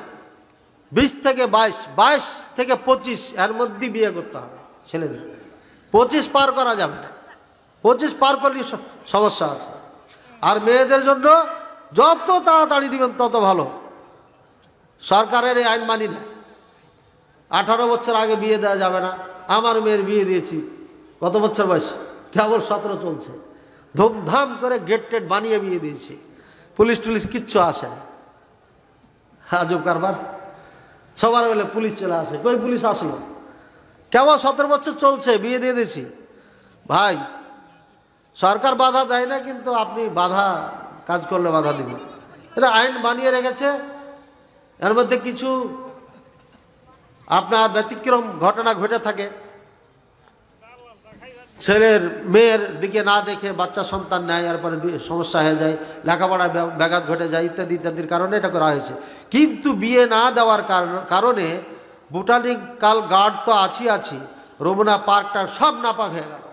20 থেকে 22, 22 থেকে 25 এর মধ্যে বিয়ে করতে হবে ছেলেদের। 25 পার করা যাবে না, 25 পার করলে সমস্যা আছে। আর মেয়েদের জন্য যত তাড়াতাড়ি দিবেন তত ভালো। সরকারের এই আইন মানি না, 18 বছর আগে বিয়ে দেওয়া যাবে না। আমার মেয়ের বিয়ে দিয়েছি, কত বছর বয়স? কেবল 17 চলছে, ধুমধাম করে গেট টেট বানিয়ে বিয়ে দিয়েছি, পুলিশ টুলিশ কিচ্ছু আসে না। আজব কারবার, সবার বেলা পুলিশ চলে আসে, কই পুলিশ আসলো? কেবল 17 বছর চলছে, বিয়ে দিয়ে দিয়েছি। ভাই, সরকার বাধা দেয় না, কিন্তু আপনি কাজ করলে বাধা দিবেন। এটা আইন বানিয়ে রেখেছে। এর মধ্যে কিছু আপনার ব্যতিক্রম ঘটনা ঘটে থাকে, ছেলের মেয়ের দিকে না দেখে বাচ্চা সন্তান নেয়, এরপরে সমস্যা হয়ে যায়, লেখাপড়ায় ব্যাঘাত ঘটে যায়, ইত্যাদি ইত্যাদির কারণে এটা করা হয়েছে। কিন্তু বিয়ে না দেওয়ার কারণে বোটানিক্যাল গার্ড তো আছি, রমনা পার্কটা সব নাপাক হয়ে গেল,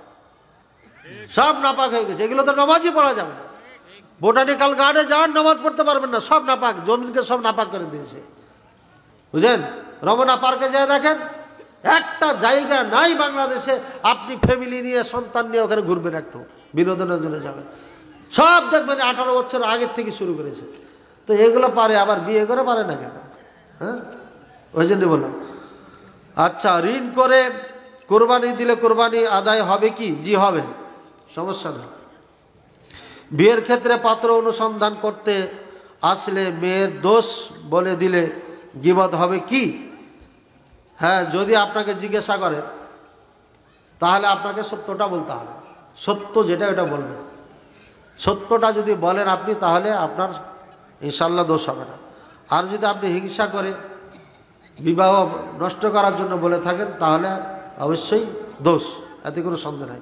সব নাপাক হয়ে গেছে। এগুলো তো নামাজই পড়া যাবে না। বোটানিক্যাল গার্ডে যান, নামাজ পড়তে পারবেন না, সব নাপাক, জমিনকে সব নাপাক করে দিয়েছে, বুঝলেন? রমনা পার্কে যেয়ে দেখেন, একটা জায়গা নাই বাংলাদেশে আপনি ফ্যামিলি নিয়ে সন্তান নিয়ে ওখানে ঘুরবেন, একটু বিনোদনের জন্য যাবেন, সব দেখবেন 18 বছর আগের থেকে শুরু করেছে। তো এগুলো পারে, আবার বিয়ে করে পারে না কেন? হ্যাঁ, ওই জন্য বললাম। আচ্ছা, ঋণ করে কোরবানি দিলে কোরবানি আদায় হবে কি? জি হবে, সমস্যা নেই। বিয়ের ক্ষেত্রে পাত্র অনুসন্ধান করতে আসলে মেয়ের দোষ বলে দিলে গীবত হবে কি? হ্যাঁ, যদি আপনাকে জিজ্ঞাসা করে তাহলে আপনাকে সত্যটা বলতে হবে, সত্য যেটা এটা বলবেন। সত্যটা যদি বলেন আপনি, তাহলে আপনার ইনশাল্লাহ দোষ হবে না। আর যদি আপনি হিংসা করে বিবাহ নষ্ট করার জন্য বলে থাকেন, তাহলে অবশ্যই দোষ, এতে কোনো সন্দেহ নাই।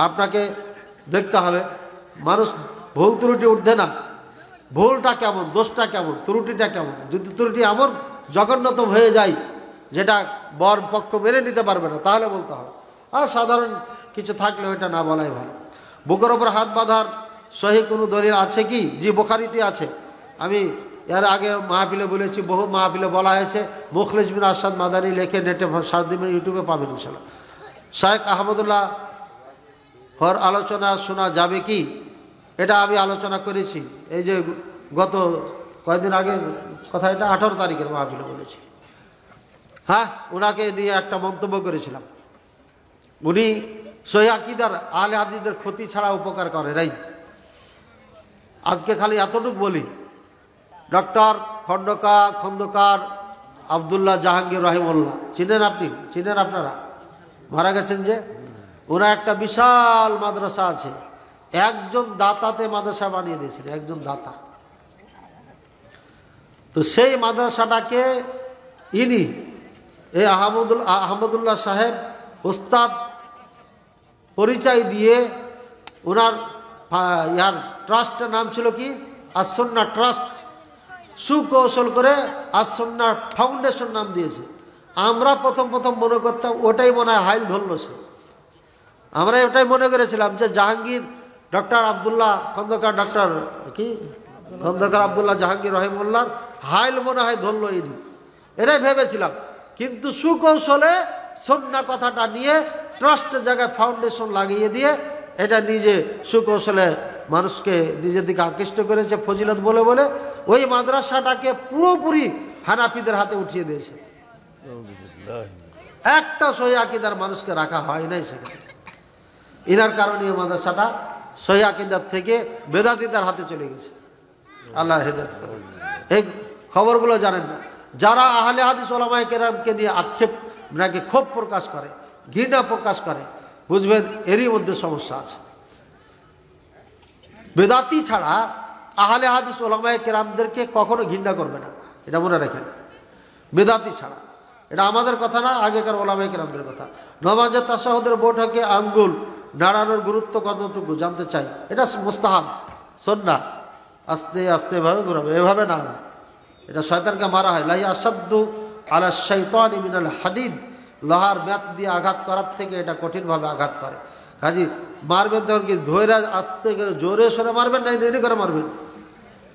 আপনাকে দেখতে হবে, মানুষ ভুল ত্রুটি উঠবে না, ভুলটা কেমন, দোষটা কেমন, ত্রুটিটা কেমন। যদি ত্রুটি এমন জঘন্যতম হয়ে যায় যেটা বর পক্ষ মেনে নিতে পারবে না, তাহলে বলতে হবে। আর সাধারণ কিছু থাকলে ওইটা না বলাই ভালো। বুকের ওপর হাত বাঁধার সহি কোনো দলিল আছে কি? জি, বুখারীতে আছে। আমি এর আগে মাহফিলে বলেছি, বহু মাহফিলে বলা হয়েছে। মুখলিস বিন আরশাদ মাদানী লেখে নেটে সার্চ দিবেন, ইউটিউবে পাবেন ইনশাআল্লাহ। শায়েখ আহমদুল্লাহ হর আলোচনা শোনা যাবে কি, এটা আমি আলোচনা করেছি। এই যে গত কয়েকদিন আগে কথা, এটা 18 তারিখের মাহফিলে বলেছি। হ্যাঁ, ওনাকে নিয়ে একটা মন্তব্য করেছিলাম। উনি সহিহ আকীদার আহলে হাদিসদের ক্ষতি ছাড়া উপকার করে নাই। আজকে খালি এতটুকু বলি, ডক্টর খন্দকার আবদুল্লাহ জাহাঙ্গীর রাহিমাহুল্লাহ চিনেন আপনি? চিনেন আপনারা? মারা গেছেন যে। ওনার একটা বিশাল মাদ্রাসা আছে। একজন দাতাতে মাদ্রাসা বানিয়ে দিয়েছিলেন, একজন দাতা। তো সেই মাদ্রাসাটাকে ইনি এই আহমদুল্লাহ সাহেব ওস্তাদ পরিচয় দিয়ে ওনার ট্রাস্টের নাম ছিল কি? আস-সুন্নাহ ট্রাস্ট। সুকৌশল করে আস-সুন্নাহ ফাউন্ডেশন নাম দিয়েছে। আমরা প্রথম মনে করতাম ওটাই মনে হয় হাইল ধরলো সে। আমরা ওটাই মনে করেছিলাম যে জাহাঙ্গীর ডক্টর আবদুল্লাহ খন্দকার খন্দকার আবদুল্লাহ জাহাঙ্গীর রহিমাহুল্লাহ হাইল মনে হয় ধরলো ইনি, এটাই ভেবেছিলাম। কিন্তু সুকৌশলে সুন্নাহ কথাটা নিয়ে ট্রাস্টের জায়গায় ফাউন্ডেশন লাগিয়ে দিয়ে এটা নিজে সুকৌশলে মানুষকে নিজের দিকে আকৃষ্ট করেছে ফজিলত বলে বলে ওই মাদ্রাসাটাকে পুরোপুরি হানাফিদের হাতে উঠিয়ে দিয়েছে। একটা সহিহ আকীদার মানুষকে রাখা হয় নাই সেখানে। ইনার কারণে এই মাদ্রাসাটা সহিহ আকীদার থেকে বেদাতীদের হাতে চলে গেছে। আল্লাহ হেদায়েত করুন। এই খবরগুলো জানেন না যারা আহলে হাদিস ওলামায়ে কেরামকে নিয়ে আক্ষেপ, নাকি ক্ষোভ প্রকাশ করে, ঘৃণা প্রকাশ করে, বুঝবেন এরই মধ্যে সমস্যা আছে। বেদাতি ছাড়া আহলে হাদিস ওলামায়ে কেরামদেরকে কখনো ঘৃণা করবে না, এটা মনে রাখেন। বেদাতি ছাড়া, এটা আমাদের কথা না, আগেকার ওলামায়ে কেরামদের কথা। নামাজে তাশাহুদের বৈঠকে আঙ্গুল নাড়ানোর গুরুত্ব কতটুকু জানতে চাই। এটা মুস্তাহাব, সুন্নাহ। আস্তে আস্তে ভাবে ঘুরাবে, এভাবে না। এটা শয়তানকে মারা হয়। লাই আসাদ্দু আলা শাইতানি মিনাল হাদিদ। লোহার ম্যাট দিয়ে আঘাত করার থেকে এটা কঠিনভাবে আঘাত করে। কাজী মারবেন তখন কি ধৈর্য আস্তে করে জোরে সরে মারবেন না দেরি করে মারবেন?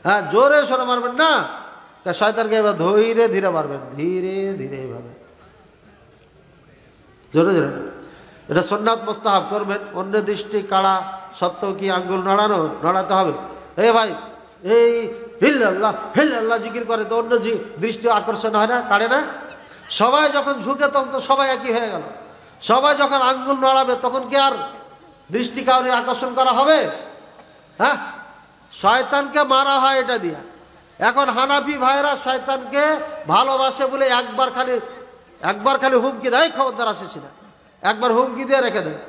হ্যাঁ, জোরে সরে মারবেন না। তা শয়তানকে এবার ধৈর্য ধীরে মারবেন, ধীরে ধীরে এইভাবে, জোরে জোরে। এটা সুন্নাত মুস্তাহাব করবেন। অন্য দৃষ্টি কাড়া সত্ত্বেও কি আঙ্গুল নড়াতে হবে? ভাই, এই হিল্লাল্লাহ জিকির করে তো অন্য দৃষ্টি আকর্ষণ হয় না, কাড়ে না? সবাই যখন ঝুঁকে তখন তো সবাই একই হয়ে গেল। সবাই যখন আঙ্গুল নড়াবে তখন কি আর দৃষ্টি কাউরি আকর্ষণ করা হবে? হ্যাঁ, শয়তানকে মারা হয় এটা দিয়া। এখন হানাফি ভাইরা শয়তানকে ভালোবাসে বলে একবার খালি হুমকি দেয়, খবরদার আসিস না, একবার হুমকি দিয়ে রেখে দেয়।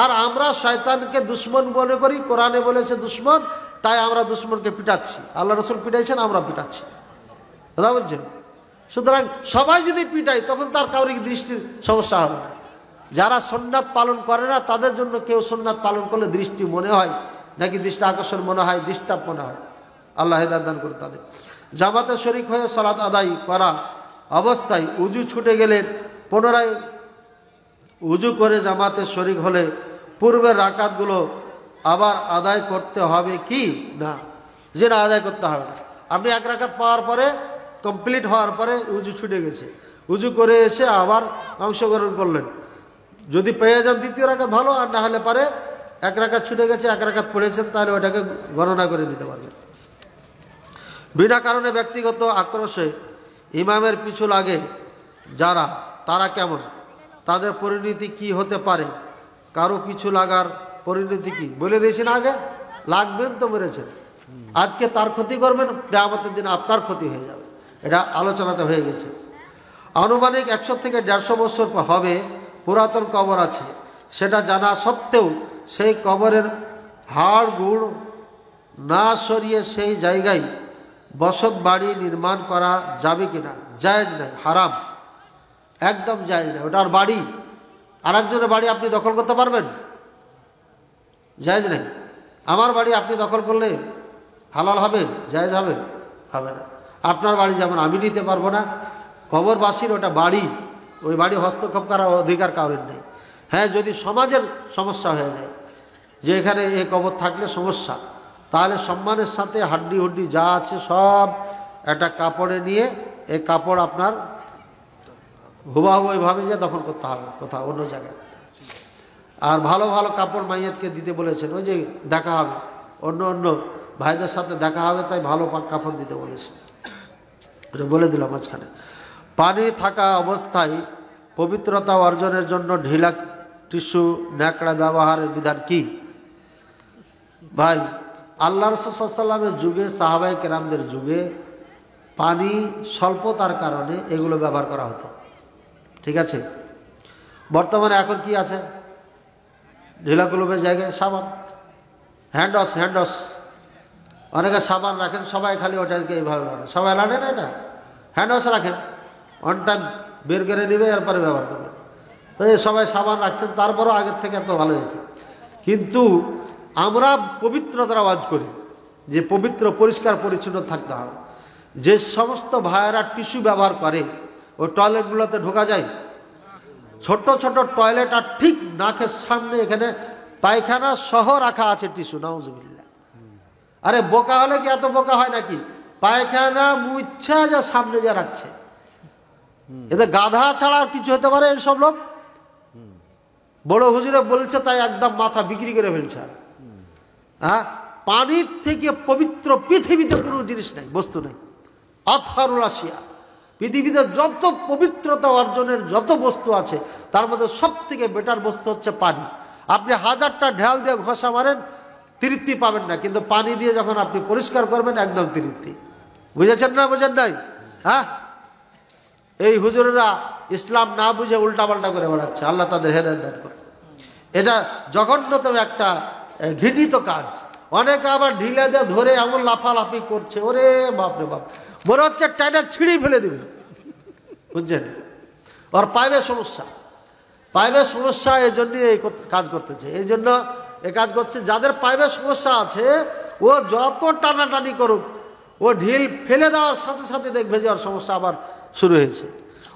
আর আমরা শয়তানকে দুশ্মন মনে করি, কোরআনে বলেছে দুশ্মন, তাই আমরা দুশ্মনকে পিটাচ্ছি। আল্লাহ রসুল পিটাইছেন, আমরা পিটাচ্ছি, কথা বলছেন। সুতরাং সবাই যদি পিটাই তখন তার কাউরি দৃষ্টির সমস্যা হবে না। যারা সুন্নাত পালন করে না তাদের জন্য কেউ সুন্নাত পালন করলে দৃষ্টি মনে হয় নাকি দৃষ্টি আকর্ষণ মনে হয়, ডিস্টার্ব মনে হয়। আল্লাহ হেদায়েত দান করুন তাদের। জামাতে শরীক হয়ে সালাত আদায় করা অবস্থায় উজু ছুটে গেলে পুনরায় উজু করে জামাতে শরীক হলে পূর্বের রাকাতগুলো আবার আদায় করতে হবে কি না? যে না, আদায় করতে হবে না। আপনি এক রাকাত পাওয়ার পরে, কমপ্লিট হওয়ার পরে উজু ছুটে গেছে, উজু করে এসে আবার অংশগ্রহণ করলেন, যদি পেয়ে যান দ্বিতীয় রাকাত ভালো, আর না হলে পারে এক রাকাত ছুটে গেছে, এক রাকাত পড়েছেন, তাহলে ওটাকে গণনা করে নিতে পারবেন। বিনা কারণে ব্যক্তিগত আক্রোশে ইমামের পিছু লাগে যারা, তারা কেমন? তাদের পরিণতি কি হতে পারে? কারো পিছু লাগার পরিণতি কি বলে দিয়েছেন আগে? লাগবেন তো মেরেছেন, আজকে তার ক্ষতি করবেন, কিয়ামতের দিন আপনার ক্ষতি হয়ে যাবে। এটা আলোচনাতে হয়ে গেছে। আনুমানিক 100 থেকে 150 বছর হবে পুরাতন কবর আছে, সেটা জানা সত্ত্বেও সেই কবরের হাড় গুড় না সরিয়ে সেই জায়গায় বসত বাড়ি নির্মাণ করা যাবে কিনা? জায়েজ নাই, হারাম, একদম জায়েজ নাই। ওটা আর বাড়ি, আর একজনের বাড়ি আপনি দখল করতে পারবেন? জায়েজ নাই। আমার বাড়ি আপনি দখল করলে হালাল হবে, জায়েজ হবে? হবে না। আপনার বাড়ি যেমন আমি নিতে পারবো না, কবরবাসীর ওটা বাড়ি, ওই বাড়ি হস্তক্ষেপ করার অধিকার কারোর নেই। হ্যাঁ, যদি সমাজের সমস্যা হয়ে যায় যে এখানে এ কবর থাকলে সমস্যা, তাহলে সম্মানের সাথে হাড্ডি হুড্ডি যা আছে সব একটা কাপড়ে নিয়ে এই কাপড় আপনার হুবাহু ওইভাবে যে দখল করতে হবে কোথাও অন্য জায়গায়। আর ভালো ভালো কাপড় মাইয়াতকে দিতে বলেছেন, ওই যে দেখা হবে অন্য অন্য ভাইদের সাথে দেখা হবে, তাই ভালো কাপড় দিতে বলেছেন। এটা বলে দিলাম মাঝখানে। পানি থাকা অবস্থায় পবিত্রতা অর্জনের জন্য ঢিলা টিস্যু ন্যাকড়া ব্যবহারের বিধান কি? ভাই, আল্লাহ রাসূল সাল্লাল্লাহু আলাইহি ওয়াসাল্লামের যুগে, সাহাবায়ে কেরামদের যুগে পানি স্বল্পতার কারণে এগুলো ব্যবহার করা হতো, ঠিক আছে? বর্তমানে এখন কি আছে? ঢিলা কলমের জায়গায় সাবান, হ্যান্ড ওয়াশ। অনেকে সাবান রাখেন, সবাই খালি ওটাকে এইভাবে লাড়ে, সবাই লাড়ে না, এটা হ্যান্ড ওয়াশ রাখেন, অন টাইম বের করে নেবে, এরপরে ব্যবহার করবে। তো এই সবাই সাবান রাখছেন, তারপরও আগের থেকে এত ভালো হয়েছে। কিন্তু আমরা পবিত্রতার আওয়াজ করি যে পবিত্র পরিষ্কার পরিচ্ছন্ন থাকতে হবে। যে সমস্ত ভাইয়েরা টিস্যু ব্যবহার করে ওই টয়লেটগুলোতে ঢোকা যায়, ছোট ছোট টয়লেট, আর ঠিক নাকের সামনে এখানে পায়খানা সহ রাখা আছে টিস্যু, নাউজুবিল্লাহ। আরে বোকা হলে কি এত বোকা হয় নাকি? পায়খানা মুচ্ছা যা সামনে যা রাখছে, এতে গাধা ছাড়া আর কিছু হতে পারে? এইসব লোক বড় হুজুরে বলছে তাই একদম মাথা বিক্রি করে ফেলছে। হ্যাঁ, পানির থেকে পবিত্র পৃথিবীতে কোনো জিনিস নেই, বস্তু নেই। আতহারুল আসিয়া, পৃথিবীতে যত পবিত্রতা অর্জনের যত বস্তু আছে তার মধ্যে সব থেকে বেটার বস্তু হচ্ছে পানি। আপনি 1000টা ঢেল দিয়ে ঘষা মারেন, তৃপ্তি পাবেন না, কিন্তু পানি দিয়ে যখন আপনি পরিষ্কার করবেন একদম তৃপ্তি। বুঝেছেন না? বুঝেন নাই? হ্যাঁ, এই হুজুরেরা ইসলাম না বুঝে উল্টাপাল্টা করে বেড়াচ্ছে, আল্লাহ তাদের হেদায়েত দান করে। এটা জঘন্যতম একটা ঘৃণিত কাজ। অনেকে আবার ঢিলা দিয়ে ধরে এমন লাফালাফি করছে, ওরে বাপরে বাপ, মনে হচ্ছে টাইটা ছিঁড়েই ফেলে দেবে, বুঝছেন? ওর পাইপের সমস্যা, এই জন্য এই কাজ করতেছে, এই জন্য এই কাজ করছে। যাদের পাইপের সমস্যা আছে ও যত টানাটানি করুক, ও ঢিল ফেলে দেওয়ার সাথে সাথে দেখবে যে ওর সমস্যা আবার শুরু হয়েছে।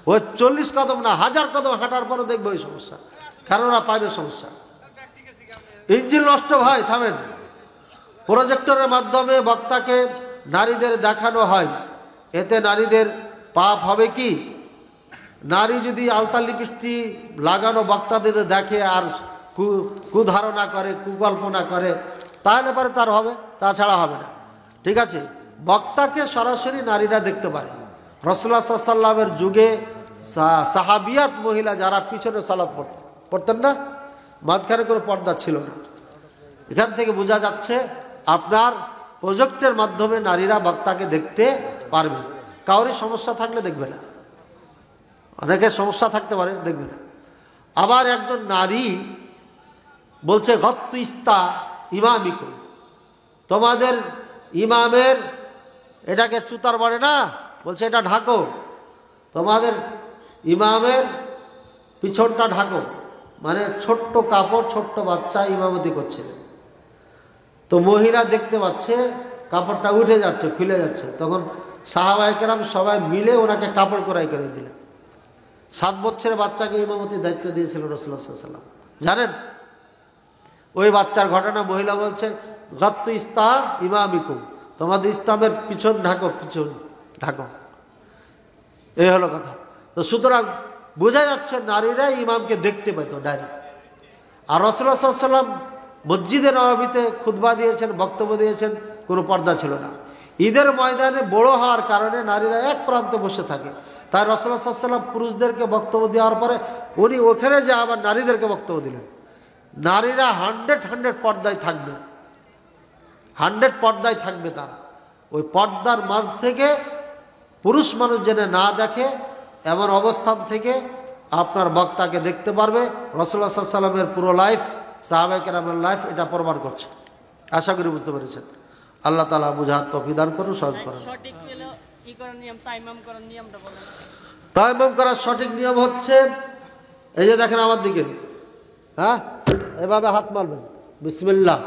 ও 40 কদম না 1000 কদম হাঁটার পরও দেখবে ওই সমস্যা, কারণ ওরা পাইপের সমস্যা। ইঞ্জিন নষ্ট হয়, থামেন। প্রজেক্টরের মাধ্যমে বক্তাকে নারীদের দেখানো হয়, এতে নারীদের পাপ হবে কি? নারী যদি আলতা লিপস্টিক লাগানো বক্তাদের দেখে আর কুধারণা করে, কুকল্পনা করে, তাহলে পরে তার হবে, তাছাড়া হবে না, ঠিক আছে? বক্তাকে সরাসরি নারীরা দেখতে পারে। রাসূলুল্লাহ সাল্লাল্লাহু আলাইহি ওয়াসাল্লামের যুগে সাহাবিয়াত মহিলা যারা পিছনে সালাত পড়তেন না, মাঝখানে কোনো পর্দা ছিল না। এখান থেকে বোঝা যাচ্ছে আপনার প্রজেক্টের মাধ্যমে নারীরা বক্তাকে দেখতে পারবে। কাউরি সমস্যা থাকলে দেখবে না, অনেকের সমস্যা থাকতে পারে, দেখবে না। আবার একজন নারী বলছে গত্তু ইস্তা ইমামিকুম, তোমাদের ইমামের এটাকে চুতার বলে না, বলছে এটা ঢাকো, তোমাদের ইমামের পিছনটা ঢাকো, মানে ছোট্ট কাপড়, ছোট্ট বাচ্চা ইমামতি করছে, তো মহিলা দেখতে পাচ্ছে কাপড়টা উঠে যাচ্ছে, খুলে যাচ্ছে, তখন সাহাবায়ে কেরাম সবাই মিলে ওনাকে কাপড় কড়াই করে দিলেন। 7 বছরের বাচ্চাকে ইমামতির দায়িত্ব দিয়েছিলেন রাসূলুল্লাহ সাল্লাল্লাহু আলাইহি ওয়াসাল্লাম, জানেন? ওই বাচ্চার ঘটনা মহিলা বলছে গত্তু ইস্তা ইমামিকুম, তোমাদের ইসলামের পিছন ঢাকো, পিছন ঢাকো, এই হলো কথা। তো সুতরাং বোঝা যাচ্ছে নারীরা ইমামকে দেখতে পেত ডাইরেক্ট। আর রাসূলুল্লাহ সাল্লাল্লাহু আলাইহি ওয়াসাল্লাম মসজিদে নববীতে খুতবা দিয়েছেন, বক্তব্য দিয়েছেন, কোনো পর্দা ছিল না। ঈদের ময়দানে বড় হওয়ার কারণে নারীরা এক প্রান্তে বসে থাকে, তাই রাসূলুল্লাহ সাল্লাল্লাহু আলাইহি ওয়াসাল্লাম পুরুষদেরকে বক্তব্য দেওয়ার পরে উনি ওখানে যে আবার নারীদেরকে বক্তব্য দিলেন। নারীরা 100 পর্দায় থাকবে, 100 পর্দায় থাকবে। তারা ওই পর্দার মাঝ থেকে পুরুষ মানুষ যেন না দেখে এমন অবস্থান থেকে আপনার বক্তাকে দেখতে পারবে। রাসূলুল্লাহ সাল্লাল্লাহু আলাইহি ওয়াসাল্লামের পুরো লাইফ, সাহাবায়ে কেরামের লাইফ এটা প্রমাণ করছে। আশা করি বুঝতে পেরেছেন। আল্লাহ তাআলা বুঝার তৌফিক দান করুন, সহজ করুন। তায়াম্মুম করার সঠিক নিয়ম হচ্ছে, এই যে দেখেন আমার দিকে, হ্যাঁ, এভাবে হাত মারবেন, বিসমিল্লাহ,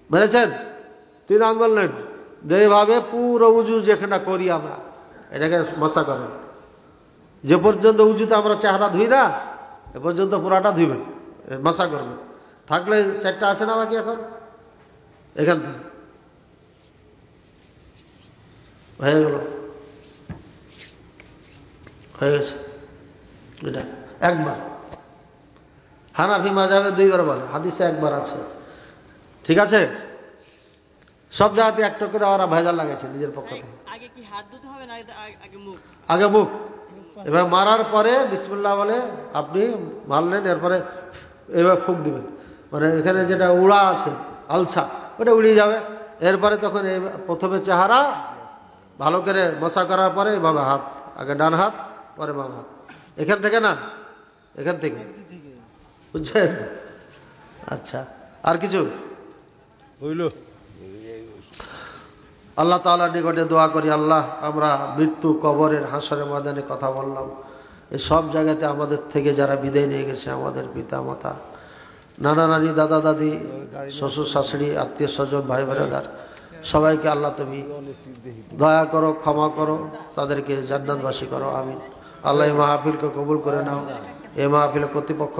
বুঝেছেন? 3 আঙ্গুল নেন, যেভাবে পুরো উজু যেখানে করি আমরা এটাকে মাসা করেন। যে পর্যন্ত উজুতে আমরা চেহারা ধুই না এ পর্যন্ত পুরাটা ধুইবেন, মাসা করবেন। থাকলে 4টা আছে না বাকি? এখন এখান থেকে হয়ে গেল, হয়ে গেছে। এটা একবার। হানাফি মাযহাবে 2বার বলে, হাদিসে 1বার আছে। ঠিক আছে? সব জায়গাতে একটা করে ওরা ভেজাল লাগাইছে নিজের পক্ষ থেকে। আগে কি হাত ধুতে হবে না আগে মুখ? আগে মুখ। এবার মারার পরে বিসমিল্লাহ বলে আপনি মারলেন, এরপরে এবার ফুঁক দিবেন, মানে এখানে যেটা উড়া আছে আলছা ওটা উড়িয়ে যাবে। এরপরে তখন এই প্রথমে চেহারা ভালো করে মশা করার পরে এভাবে হাত, আগে ডান হাত পরে বাম হাত, এখান থেকে না এখান থেকে, বুঝছেন? আচ্ছা, আর কিছু হইল? আল্লাহ তাআলার নিকটে দোয়া করি, আল্লাহ আমরা মৃত্যু, কবরের, হাসরের ময়দানে কথা বললাম, এই সব জায়গাতে আমাদের থেকে যারা বিদায় নিয়ে গেছে, আমাদের পিতা মাতা, নানা নানি, দাদা দাদি, শ্বশুর শাশুড়ি, আত্মীয় স্বজন, ভাই বেরাদার, সবাইকে আল্লাহ তুমি দয়া করো, ক্ষমা করো, তাদেরকে জান্নাতবাসী করো, আমিন। আল্লাহ এই মাহফিলকে কবুল করে নাও। এই মাহফিলের কর্তৃপক্ষ